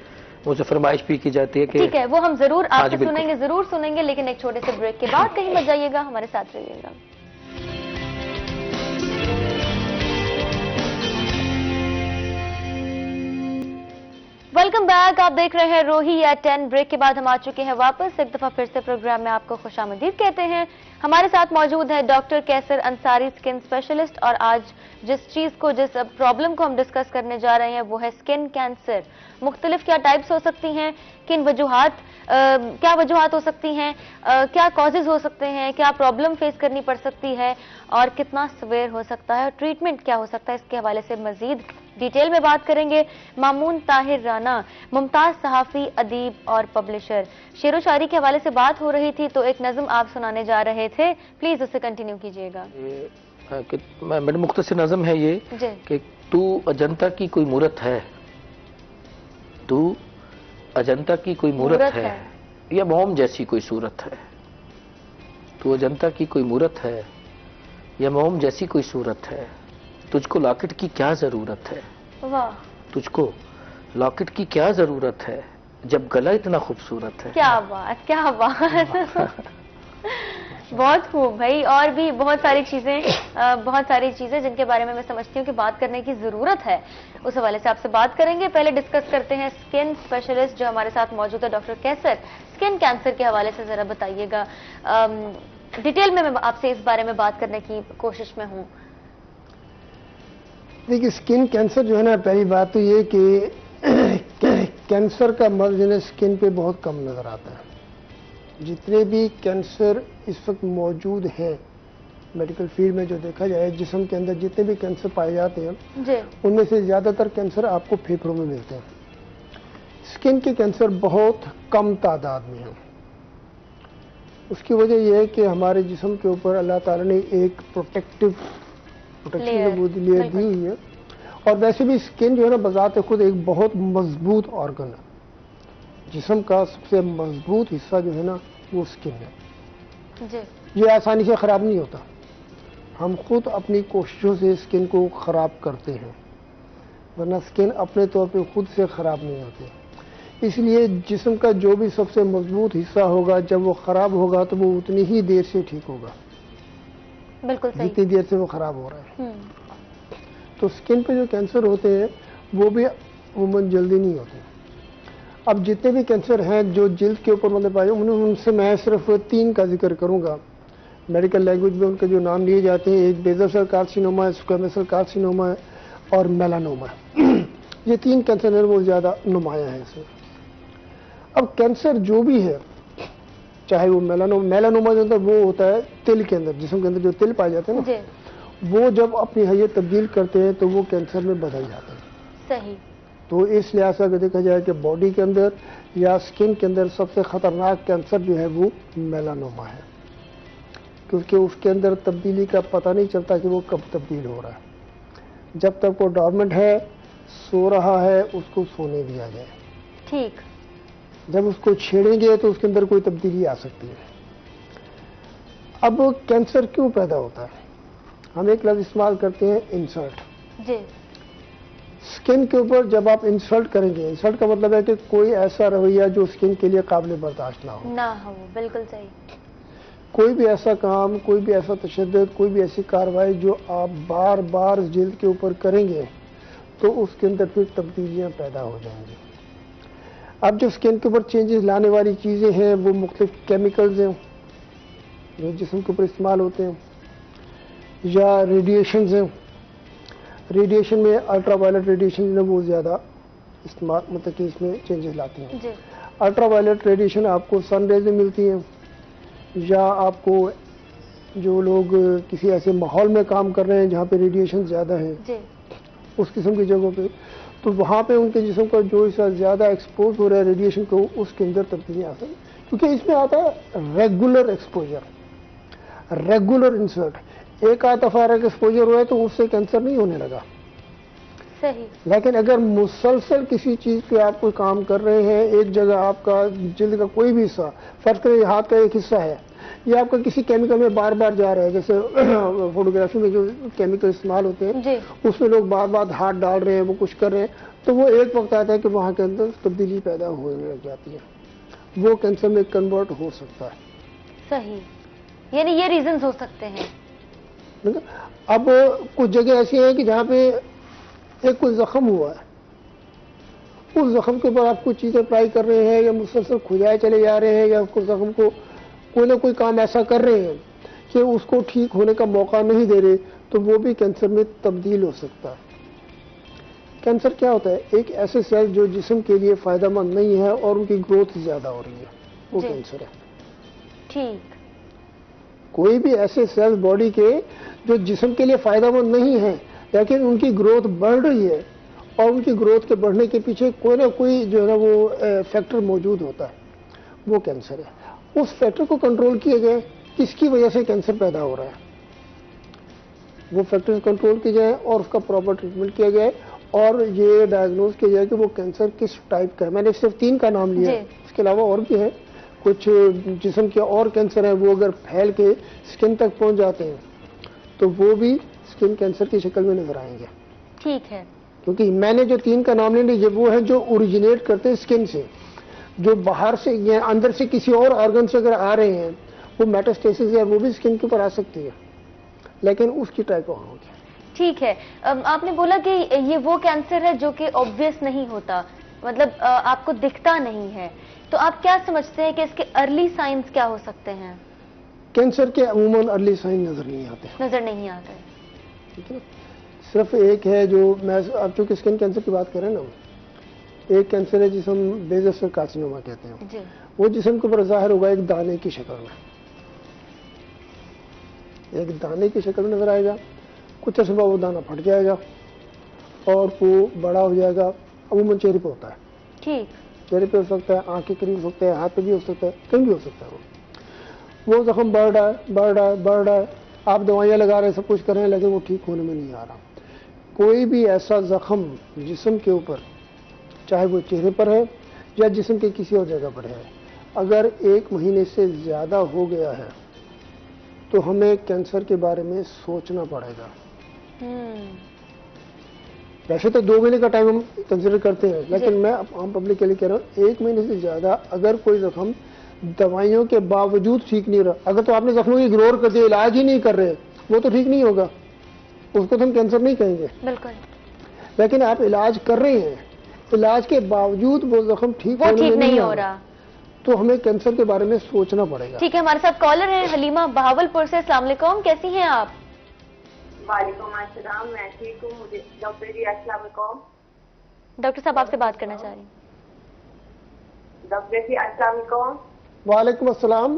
मुझे फरमाइश भी की जाती है कि ठीक है, वो हम जरूर आपसे सुनेंगे, जरूर सुनेंगे, लेकिन एक छोटे से ब्रेक के बाद कहीं मत जाइएगा, हमारे साथ रहिएगा। वेलकम बैक, आप देख रहे हैं रोही एट 10। ब्रेक के बाद हम आ चुके हैं वापस, एक दफा फिर से प्रोग्राम में आपको खुशामदीद कहते हैं। हमारे साथ मौजूद है डॉक्टर कैसर अंसारी, स्किन स्पेशलिस्ट, और आज जिस प्रॉब्लम को हम डिस्कस करने जा रहे हैं वो है स्किन कैंसर। मुख्तलिफ क्या टाइप्स हो सकती हैं, किन वजूहात क्या वजूहात हो सकती हैं, क्या कॉजेज हो सकते हैं, क्या प्रॉब्लम फेस करनी पड़ सकती है और कितना सवेर हो सकता है और ट्रीटमेंट क्या हो सकता है, इसके हवाले से मजीद डिटेल में बात करेंगे। मामून ताहिर राना, मुमताज सहाफी, अदीब और पब्लिशर। शेरो शायरी के हवाले से बात हो रही थी तो एक नज़म आप सुनाने जा रहे थे, प्लीज उसे कंटिन्यू कीजिएगा। मैडम मुख्तसर नज़म है ये कि तू अजंता की कोई मूरत है, तू अजंता की कोई मूरत है या मोम जैसी कोई सूरत है, तू अजंता की कोई मूरत है या मोम जैसी कोई सूरत है, तुझको लॉकेट की क्या जरूरत है, वाह, तुझको लॉकेट की क्या जरूरत है जब गला इतना खूबसूरत है। क्या बात, क्या बात। बहुत खूब भाई, और भी बहुत सारी चीजें जिनके बारे में मैं समझती हूँ कि बात करने की जरूरत है, उस हवाले से आपसे बात करेंगे। पहले डिस्कस करते हैं स्किन स्पेशलिस्ट जो हमारे साथ मौजूद है, डॉक्टर कैसर। स्किन कैंसर के हवाले से जरा बताइएगा, डिटेल में मैं आपसे इस बारे में बात करने की कोशिश में हूँ। देखिए, स्किन कैंसर जो है ना, पहली बात तो ये कि कैंसर का मर्ज जो है स्किन पे बहुत कम नजर आता है। जितने भी कैंसर इस वक्त मौजूद हैं मेडिकल फील्ड में, जो देखा जाए जिस्म के अंदर जितने भी कैंसर पाए जाते हैं उनमें से ज्यादातर कैंसर आपको फेफड़ों में मिलते हैं। स्किन के कैंसर बहुत कम तादाद में है। उसकी वजह यह है कि हमारे जिस्म के ऊपर अल्लाह ताला ने एक प्रोटेक्शन लेयर दी हुई है, और वैसे भी स्किन जो है ना बजाते खुद एक बहुत मजबूत ऑर्गन है। जिस्म का सबसे मजबूत हिस्सा जो है ना वो स्किन है। ये आसानी से खराब नहीं होता, हम खुद अपनी कोशिशों से स्किन को खराब करते हैं, वरना स्किन अपने तौर पे खुद से खराब नहीं होती। इसलिए जिस्म का जो भी सबसे मजबूत हिस्सा होगा, जब वो खराब होगा तो वो उतनी ही देर से ठीक होगा, बिल्कुल सही, जितनी देर से वो खराब हो रहा है। तो स्किन पे जो कैंसर होते हैं वो भी उम्मन जल्दी नहीं होते। अब जितने भी कैंसर हैं जो जिल्द के ऊपर मतलब पाए, उनसे मैं सिर्फ 3 का जिक्र करूंगा। मेडिकल लैंग्वेज में उनके जो नाम लिए जाते हैं, एक बेज़ल सेल कार्सिनोमा है, स्क्वैमस सेल कार्सिनोमा है और मेलानोमा है। ये 3 कैंसर है वो ज्यादा नुमाया है इसमें। अब कैंसर जो भी है, चाहे वो मेलानोमा जो होता है वो होता है तिल के अंदर, जिस्म के अंदर जो तिल पाए जाते हैं ना, वो जब अपनी हैयत तब्दील करते हैं तो वो कैंसर में बदल जाते हैं। सही। तो इस लिहाज से अगर देखा जाए कि बॉडी के अंदर या स्किन के अंदर सबसे खतरनाक कैंसर जो है वो मेलानोमा है, क्योंकि उसके अंदर तब्दीली का पता नहीं चलता कि वो कब तब्दील हो रहा है। जब तक वो डॉर्मेंट है, सो रहा है, उसको सोने दिया जाए। ठीक। जब उसको छेड़ेंगे तो उसके अंदर कोई तब्दीली आ सकती है। अब कैंसर क्यों पैदा होता है? हम एक लफ्ज इस्तेमाल करते हैं इंसल्ट। जी। स्किन के ऊपर जब आप इंसल्ट करेंगे, इंसल्ट का मतलब है कि कोई ऐसा रवैया जो स्किन के लिए काबिल बर्दाश्त ना हो, बिल्कुल सही। कोई भी ऐसा काम, कोई भी ऐसा तशद्दुद, कोई भी ऐसी कार्रवाई जो आप बार बार जिल्द के ऊपर करेंगे तो उसके अंदर फिर तब्दीलियां पैदा हो जाएंगी। अब जो स्किन के ऊपर चेंजेस लाने वाली चीज़ें हैं वो मुख्तलिफ केमिकल्स हैं जो जिस्म के ऊपर इस्तेमाल होते हैं, या रेडिएशन हैं। रेडिएशन में अल्ट्रावायलेट रेडिएशन है वो ज़्यादा इस्तेमाल मतलब कि इसमें चेंजेस लाती हैं। अल्ट्रावायलेट रेडिएशन आपको सन रेज में मिलती हैं, या आपको जो लोग किसी ऐसे माहौल में काम कर रहे हैं जहाँ पे रेडिएशन ज़्यादा है उस किस्म की जगहों पे, तो वहाँ पे उनके जिस्म का जो हिस्सा ज़्यादा एक्सपोज हो रहा है रेडिएशन को, उसके अंदर तब्दीली आ सकती, क्योंकि इसमें आता है रेगुलर एक्सपोजर, रेगुलर इंसर्ट। एक आध दफा अगर एक्सपोजर हुआ है तो उससे कैंसर नहीं होने लगा। सही। लेकिन अगर मुसलसल किसी चीज पे आप कोई काम कर रहे हैं, एक जगह आपका जिल्द का कोई भी हिस्सा, फर्ज करें हाथ का एक हिस्सा है, ये आपका किसी केमिकल में बार बार जा रहा है, जैसे फोटोग्राफी में जो केमिकल इस्तेमाल होते हैं उसमें लोग बार बार हाथ डाल रहे हैं, वो कुछ कर रहे हैं, तो वो एक वक्त आता है कि वहां के अंदर तब्दीली पैदा होने लग जाती है, वो कैंसर में कन्वर्ट हो सकता है। सही, यानी ये रीजंस हो सकते हैं। अब कुछ जगह ऐसी हैं कि जहाँ पे एक कोई जख्म हुआ है, उस जख्म के ऊपर आप कुछ चीजें अप्लाई कर रहे हैं या मुसलसल खुजाए चले जा रहे हैं या उसको जख्म को कोई ना कोई काम ऐसा कर रहे हैं कि उसको ठीक होने का मौका नहीं दे रहे, तो वो भी कैंसर में तब्दील हो सकता है। कैंसर क्या होता है? एक ऐसे सेल जो जिस्म के लिए फायदेमंद नहीं है और उनकी ग्रोथ ज्यादा हो रही है, वो कैंसर है। ठीक। कोई भी ऐसे सेल्स बॉडी के जो जिस्म के लिए फायदेमंद नहीं है लेकिन उनकी ग्रोथ बढ़ रही है और उनकी ग्रोथ के बढ़ने के पीछे कोई ना कोई जो है ना वो फैक्टर मौजूद होता है, वो कैंसर है। उस फैक्टर को कंट्रोल किया जाए, किसकी वजह से कैंसर पैदा हो रहा है, वो फैक्टर कंट्रोल किए जाए और उसका प्रॉपर ट्रीटमेंट किया जाए और ये डायग्नोज किया जाए कि वो कैंसर किस टाइप का है। मैंने सिर्फ 3 का नाम लिया है, इसके अलावा और भी है, कुछ जिस्म के और कैंसर है, वो अगर फैल के स्किन तक पहुंच जाते हैं तो वो भी स्किन कैंसर की शक्ल में नजर आएंगे। ठीक है। क्योंकि मैंने जो 3 का नाम लिया, ये वो है जो ओरिजिनेट करते हैं स्किन से, जो बाहर से या अंदर से किसी और ऑर्गन से अगर आ रहे हैं, वो मेटास्टेसिस है, वो भी स्किन के ऊपर आ सकती है, लेकिन उसकी टाइप ऑफ होगी। ठीक है। आपने बोला कि ये वो कैंसर है जो कि ऑब्वियस नहीं होता, मतलब आपको दिखता नहीं है, तो आप क्या समझते हैं कि इसके अर्ली साइंस क्या हो सकते हैं? कैंसर के अमूमन अर्ली साइन नजर नहीं आते। नजर नहीं आते। ठीक है, सिर्फ एक है जो मैं, अब चूंकि स्किन कैंसर की बात करें ना, एक कैंसर है जिसे हम बेज़ल सेल कार्सिनोमा कहते हैं जी। वो जिस्म के ऊपर जाहिर होगा एक दाने की शक्ल में, एक दाने की शक्ल में नजर आएगा, कुछ अर्से बाद वो दाना फट जाएगा और वो बड़ा हो जाएगा। अमूमन चेहरे पे होता है। ठीक। चेहरे पे हो सकता है, आंख के करीब हो सकता है, हाथ पे भी हो सकता है, कहीं भी हो सकता है। वो जख्म बढ़ रहा है, बढ़ रहा है, बढ़ रहा है, आप दवाइयाँ लगा रहे हैं, सब कुछ कर रहे हैं, लेकिन वो ठीक होने में नहीं आ रहा। कोई भी ऐसा जख्म जिस्म के ऊपर, चाहे वो चेहरे पर है या जिस्म के किसी और जगह पर है, अगर 1 महीने से ज्यादा हो गया है तो हमें कैंसर के बारे में सोचना पड़ेगा। वैसे तो 2 महीने का टाइम हम कंसिडर करते हैं, लेकिन मैं आम पब्लिक के लिए कह रहा हूँ 1 महीने से ज्यादा अगर कोई जख्म दवाइयों के बावजूद ठीक नहीं रहा, अगर तो आपने जख्मों की इग्नोर कर दिया, इलाज ही नहीं कर रहे, वो तो ठीक नहीं होगा, उसको तो हम कैंसर नहीं कहेंगे। बिल्कुल। लेकिन आप इलाज कर रहे हैं, इलाज के बावजूद वो जख्म ठीक नहीं हो रहा, तो हमें कैंसर के बारे में सोचना पड़ेगा। ठीक है, हमारे साथ कॉलर हैं हलीमा बहावलपुर से। अस्सलाम वालेकुम, कैसी हैं आप? वालेकुम अस्सलाम, मैं ठीक हूँ। मुझे डॉक्टर जी अस्सलाम वालेकुम। डॉक्टर साहब आपसे बात करना चाह रही हूँ। डॉक्टर जी अस्सलाम वालेकुम। वालेकुम अस्सलाम।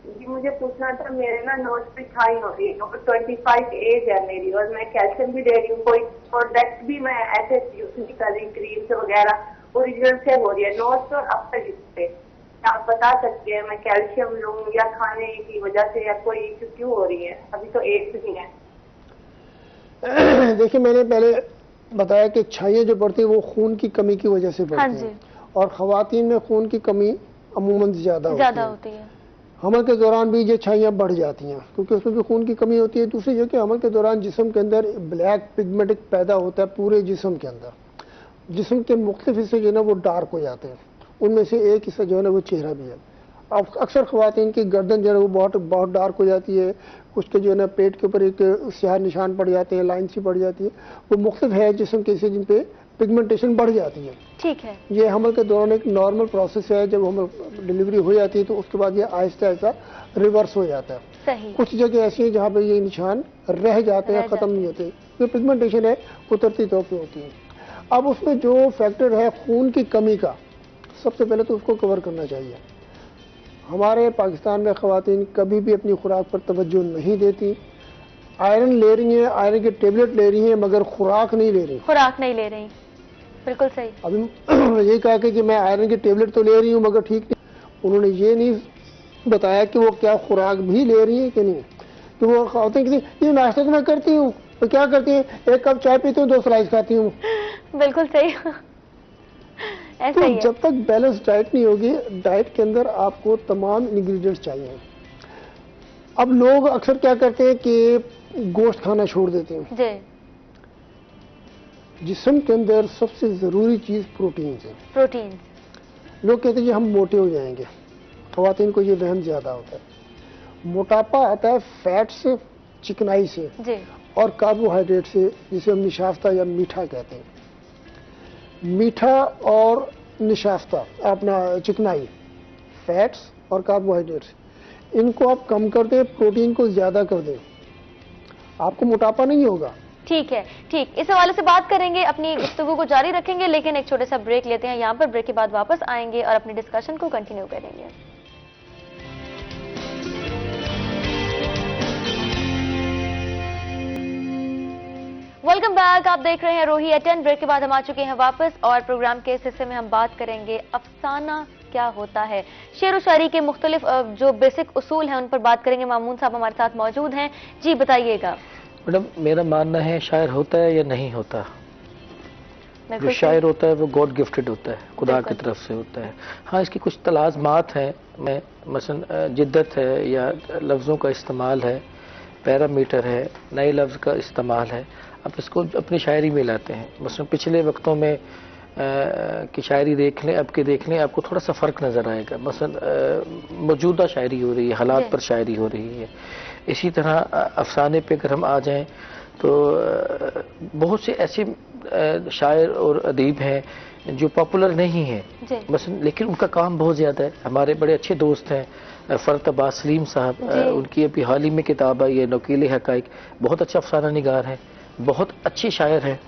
जी मुझे पूछना था, मेरे ना नोज पे छाई हो रही है, 25 एज है मेरी और मैं कैल्शियम भी ले रही हूँ, कोई प्रोडक्ट भी मैं ऐसे यूज नहीं कर रही, क्रीम से वगैरह, ओरिजिनल से हो रही है नोज और अपर लिप पे। आप बता सकते हैं मैं कैल्शियम लूँ या खाने की वजह से या कोई इश्यू क्यों हो रही है? अभी तो एज नहीं है। देखिए मैंने पहले बताया कि छाइयाँ जो पड़ती है वो खून की कमी की वजह से पड़ती है, और खवातीन में खून की कमी अमूमन ज्यादा होती है। हमल के दौरान भी ये छाइयाँ बढ़ जाती हैं क्योंकि उसमें भी खून की कमी होती है। दूसरी जो कि हमल के दौरान जिस्म के अंदर ब्लैक पिगमेंट पैदा होता है पूरे जिस्म के अंदर, जिस्म के मुख्तलिफ हिस्से जो है ना वो डार्क हो जाते हैं, उनमें से एक हिस्सा जो है ना वो चेहरा भी है। अब अक्सर खवातीन की गर्दन जो है वो बहुत डार्क हो जाती है, उसके जो है ना पेट के ऊपर एक स्याह निशान पड़ जाते हैं, लाइन सी पड़ जाती है, वो मुख्तलिफ है जिस्म के हिस्से जिन पे पिगमेंटेशन बढ़ जाती है। ठीक है, ये हमल के दौरान एक नॉर्मल प्रोसेस है, जब हमल डिलीवरी हो जाती है तो उसके बाद ये आहिस्ता आहिस्ता रिवर्स हो जाता है। सही। कुछ जगह ऐसी है जहाँ पे ये निशान रह जाते हैं, खत्म नहीं होते। ये पिगमेंटेशन है कुदरती तौर पे होती है। अब उसमें जो फैक्टर है खून की कमी का, सबसे पहले तो उसको कवर करना चाहिए। हमारे पाकिस्तान में खवातीन कभी भी अपनी खुराक पर तवज्जो नहीं देती, आयरन ले रही हैं, आयरन की टेबलेट ले रही हैं, मगर खुराक नहीं ले रही। खुराक नहीं ले रही, बिल्कुल सही। अभी ये कहा कि मैं आयरन की टेबलेट तो ले रही हूँ मगर ठीक नहीं, उन्होंने ये नहीं बताया कि वो क्या खुराक भी ले रही है कि नहीं, तो वो होते हैं कि ये नाश्ता तो मैं करती हूँ, तो क्या करती है, 1 कप चाय पीती हूँ, 2 स्लाइस खाती हूँ। बिल्कुल सही। ऐसा तो ही है। जब तक बैलेंस डाइट नहीं होगी, डाइट के अंदर आपको तमाम इंग्रेडिएंट्स चाहिए। अब लोग अक्सर क्या करते हैं कि गोश्त खाना छोड़ देते हैं। जी। जिस्म के अंदर सबसे जरूरी चीज प्रोटीन है। प्रोटीन। लोग कहते हैं कि हम मोटे हो जाएंगे, ख्वातीन को ये वहम ज्यादा होता है। मोटापा आता है फैट से, चिकनाई से जी। और कार्बोहाइड्रेट से, जिसे हम निशाफ्ता या मीठा कहते हैं। मीठा और निशाफ्ता, अपना चिकनाई, फैट्स और कार्बोहाइड्रेट्स, इनको आप कम कर दें, प्रोटीन को ज्यादा कर दें, आपको मोटापा नहीं होगा। ठीक है, ठीक। इस हवाले से बात करेंगे, अपनी गुफ्तगू को जारी रखेंगे, लेकिन एक छोटे सा ब्रेक लेते हैं यहाँ पर। ब्रेक के बाद वापस आएंगे और अपनी डिस्कशन को कंटिन्यू करेंगे। वेलकम बैक, आप देख रहे हैं रोही एट 10। ब्रेक के बाद हम आ चुके हैं वापस और प्रोग्राम के इस हिस्से में हम बात करेंगे अफसाना क्या होता है, शेर व शायरी के मुख्तलिफ जो बेसिक उसूल हैं उन पर बात करेंगे। मामून साहब हमारे साथ मौजूद हैं। जी बताइएगा। मैडम, मेरा मानना है शायर होता है या नहीं होता। जो शायर होता है वो गॉड गिफ्टेड होता है, खुदा की तरफ से होता है। हाँ, इसकी कुछ तलाज़मात हैं, मसलन जिद्दत है या लफ्ज़ों का इस्तेमाल है, पैरामीटर है, नए लफ्ज़ का इस्तेमाल है, आप इसको अपनी शायरी में लाते हैं। मसलन पिछले वक्तों में की शायरी देख लें, अब के देख लें, आपको थोड़ा सा फ़र्क नज़र आएगा। मसलन मौजूदा शायरी हो रही है, हालात पर शायरी हो रही है। इसी तरह अफसाने पे अगर हम आ जाएं तो बहुत से ऐसे शायर और अदीब हैं जो पॉपुलर नहीं हैं बस, लेकिन उनका काम बहुत ज़्यादा है। हमारे बड़े अच्छे दोस्त हैं फ़रत अब्बास सलीम साहब, उनकी अभी हाल ही में किताब आई है नकीले हक़ाइक़, बहुत अच्छा अफसाना निगार है, बहुत अच्छे शायर हैं।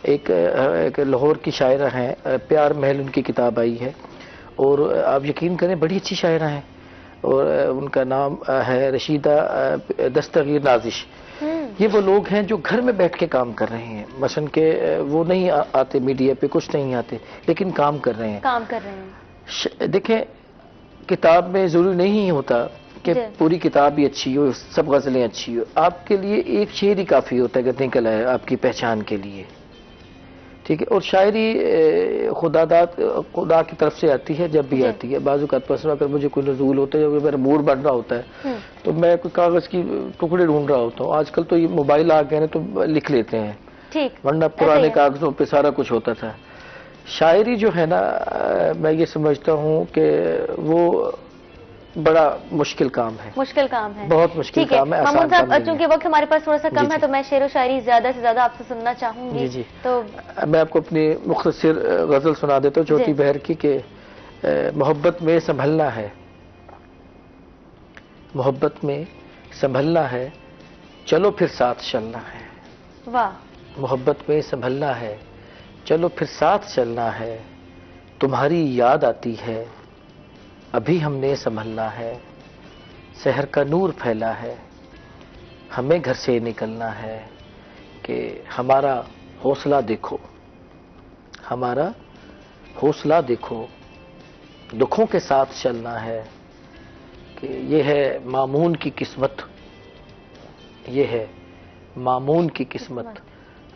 एक लाहौर की शायरा हैं, प्यार महल उनकी किताब आई है, और आप यकीन करें बड़ी अच्छी शायरा हैं, और उनका नाम है रशीदा दस्तगीर नाजिश। ये वो लोग हैं जो घर में बैठ के काम कर रहे हैं, मसलन के वो नहीं आते मीडिया पे, कुछ नहीं आते, लेकिन काम कर रहे हैं। देखें, किताब में जरूरी नहीं होता कि पूरी किताब ही अच्छी हो, सब गजलें अच्छी हो। आपके लिए एक शेर ही काफी होता है कि निकल आए आपकी पहचान के लिए, ठीक है। और शायरी खुदा की तरफ से आती है, जब भी आती है। बाजू का पर्सन अगर मुझे कोई नज़ूल होता है, मेरा मूड बन रहा होता है, तो मैं कोई कागज की टुकड़े ढूंढ रहा होता हूँ। आजकल तो ये मोबाइल आ गए हैं तो लिख लेते हैं, वरना पुराने कागजों पे सारा कुछ होता था। शायरी जो है ना, मैं ये समझता हूँ कि वो बड़ा मुश्किल काम है, बहुत मुश्किल काम है। मामून साहब, चूंकि वक्त हमारे पास थोड़ा सा कम है, तो मैं शेर व शायरी ज्यादा से ज्यादा आपसे सुनना चाहूंगी। जी। तो मैं आपको अपनी मुख्तसर गजल सुना देता हूँ छोटी बहर की, के मोहब्बत में संभलना है, मोहब्बत में संभलना है, चलो फिर साथ चलना है। वाह। मोहब्बत में संभलना है, चलो फिर साथ चलना है, तुम्हारी याद आती है, अभी हमने संभलना है, शहर का नूर फैला है, हमें घर से निकलना है, कि हमारा हौसला देखो, हमारा हौसला देखो, दुखों के साथ चलना है, कि ये है मामून की किस्मत, ये है मामून की किस्मत,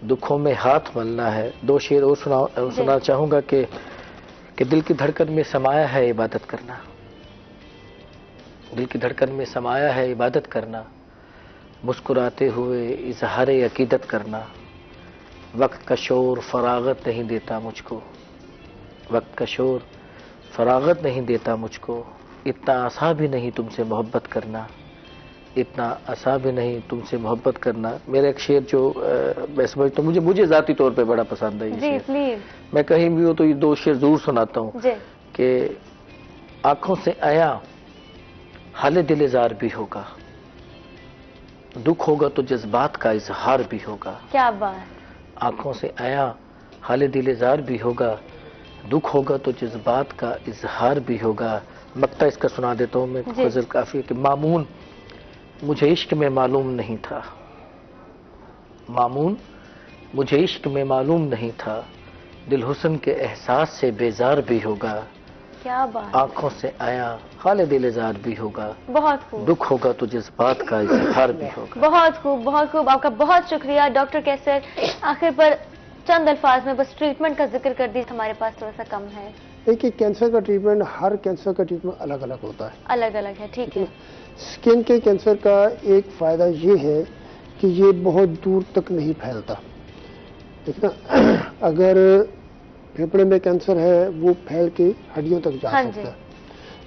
दुखों में हाथ मलना है। 2 शेर और सुना चाहूंगा कि दिल की धड़कन में समाया है इबादत करना, दिल की धड़कन में समाया है इबादत करना, मुस्कुराते हुए इजहारे अकीदत करना, वक्त का शोर फरागत नहीं देता मुझको, वक्त का शोर फरागत नहीं देता मुझको, इतना आसान भी नहीं तुमसे मोहब्बत करना, इतना आसान भी नहीं तुमसे मोहब्बत करना। मेरा एक शेर जो मैं समझता हूँ, मुझे ज़ाती तौर पे बड़ा पसंद है ये शेर। मैं कहीं भी हो तो ये 2 शेर जरूर सुनाता हूँ कि आंखों से आया हाले दिल इज़हार भी होगा, दुख होगा तो जज्बात का इजहार भी होगा। क्या बात। आंखों से आया हाले दिल इज़हार भी होगा, दुख होगा तो जज्बात का इजहार भी होगा। मक्ता इसका सुना देता हूँ मैं, गजल काफी कि मामून मुझे इश्क में मालूम नहीं था, मामून मुझे इश्क में मालूम नहीं था, दिल हुस्न के एहसास से बेजार भी होगा, क्या बात, आंखों से आया खाले दिल इज़हार भी होगा, बहुत खूब, दुख होगा तो जज्बात का इजहार भी होगा। बहुत खूब, बहुत खूब, आपका बहुत शुक्रिया डॉक्टर कैसर। आखिर पर चंद अल्फाज में बस ट्रीटमेंट का जिक्र कर दी, हमारे पास थोड़ा सा कम है। देखिए कैंसर का ट्रीटमेंट, हर कैंसर का ट्रीटमेंट अलग अलग होता है, अलग अलग है, ठीक है। स्किन के कैंसर का एक फायदा ये है कि ये बहुत दूर तक नहीं फैलता, ठीक ना। अगर फेफड़े में कैंसर है वो फैल के हड्डियों तक जा सकता है,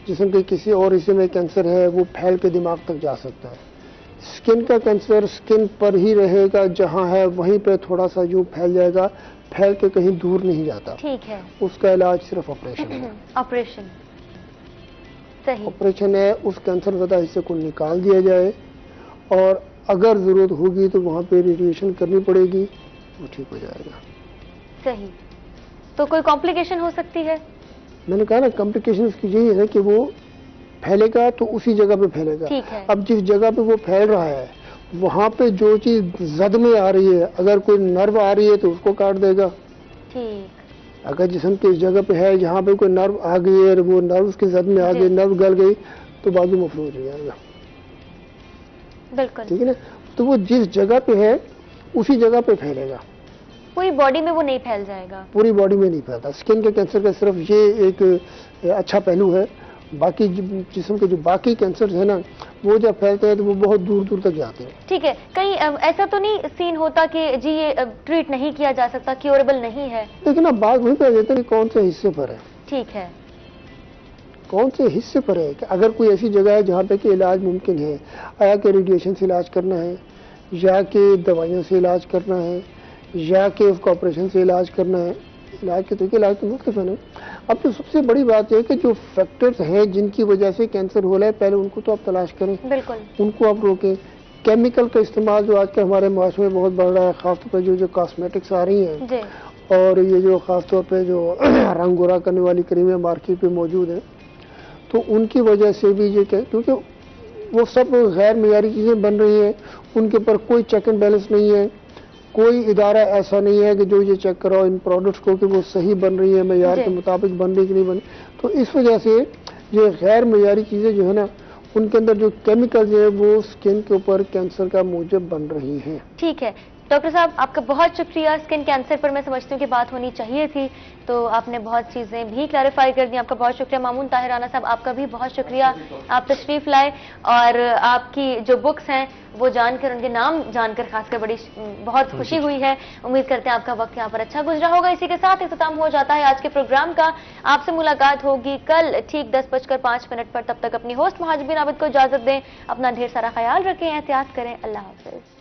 जिसम के किसी और हिस्से में कैंसर है वो फैल के दिमाग तक जा सकता है। स्किन का कैंसर स्किन पर ही रहेगा, जहां है वहीं पे थोड़ा सा यूं फैल जाएगा, फैल के कहीं दूर नहीं जाता, ठीक है। उसका इलाज सिर्फ ऑपरेशन है। ऑपरेशन, सही, ऑपरेशन है, उस कैंसर ज़दा हिस्से को निकाल दिया जाए और अगर जरूरत होगी तो वहां पे रेडिएशन करनी पड़ेगी, वो ठीक हो जाएगा। सही। तो कोई कॉम्प्लिकेशन हो सकती है? मैंने कहा ना, कॉम्प्लिकेशन उसकी यही है कि वो फैलेगा तो उसी जगह पे फैलेगा। ठीक है। अब जिस जगह पे वो फैल रहा है वहां पे जो चीज जद में आ रही है, अगर कोई नर्व आ रही है तो उसको काट देगा। ठीक। अगर जिस्म की जगह पे है जहाँ पे कोई नर्व आ गई है, वो नर्व उसके जद में आ गई, नर्व गल गई तो बाजू मफलूज हो जाएगा। बिल्कुल, ठीक है ना। तो वो जिस जगह पे है उसी जगह पे फैलेगा, पूरी बॉडी में वो नहीं फैल जाएगा। पूरी बॉडी में नहीं फैलता। स्किन के कैंसर का सिर्फ ये एक अच्छा पहलू है, बाकी जिस्म के जो बाकी कैंसर है ना, वो जब फैलते हैं तो वो बहुत दूर दूर तक जाते हैं। ठीक है, कहीं ऐसा तो नहीं सीन होता कि जी ये ट्रीट नहीं किया जा सकता, क्योरेबल नहीं है? लेकिन अब बात वही कर देते हैं कि कौन से हिस्से पर है। ठीक है, कौन से हिस्से पर है कि अगर कोई ऐसी जगह है जहाँ पे कि इलाज मुमकिन है, या कि रेडिएशन से इलाज करना है, या कि दवाइयों से इलाज करना है, या कि उसका ऑपरेशन से इलाज करना है, इलाज के तरीके इलाज तो मुख्तलिफ है। अब तो सबसे बड़ी बात है कि जो फैक्टर्स हैं जिनकी वजह से कैंसर हो रहा है, पहले उनको तो आप तलाश करें, बिल्कुल, उनको आप रोकें। केमिकल का इस्तेमाल जो आज के हमारे माशरे में बहुत बढ़ रहा है, खासतौर पर जो कॉस्मेटिक्स आ रही हैं और ये जो खासतौर पर जो रंग गोरा करने वाली क्रीमें मार्केट पे मौजूद हैं, तो उनकी वजह से भी ये क्योंकि वो सब गैर मेयारी चीज़ें बन रही हैं, उनके ऊपर कोई चेक एंड बैलेंस नहीं है, कोई इदारा ऐसा नहीं है कि जो ये चेक कराओ इन प्रोडक्ट्स को कि वो सही बन रही है, मेयार के मुताबिक बन रही कि नहीं बन। तो इस वजह से ये गैर मेयारी चीज़ें जो है ना, उनके अंदर जो केमिकल्स है वो स्किन के ऊपर कैंसर का मूजब बन रही हैं। ठीक है डॉक्टर साहब, आपका बहुत शुक्रिया। स्किन कैंसर पर मैं समझती हूँ कि बात होनी चाहिए थी, तो आपने बहुत चीज़ें भी क्लैरिफाई कर दी, आपका बहुत शुक्रिया। मामून ताहिर राना साहब, आपका भी बहुत शुक्रिया, आप तशरीफ लाए और आपकी जो बुक्स हैं वो जानकर, उनके नाम जानकर खासकर बहुत खुशी हुई है। उम्मीद करते हैं आपका वक्त यहाँ पर अच्छा गुजरा होगा। इसी के साथ इख्तिताम हो जाता है आज के प्रोग्राम का। आपसे मुलाकात होगी कल ठीक 10:05 पर। तब तक अपनी होस्ट महाजबीन आबिद को इजाजत दें। अपना ढेर सारा ख्याल रखें, एहतियात करें। अल्लाह हाफिज।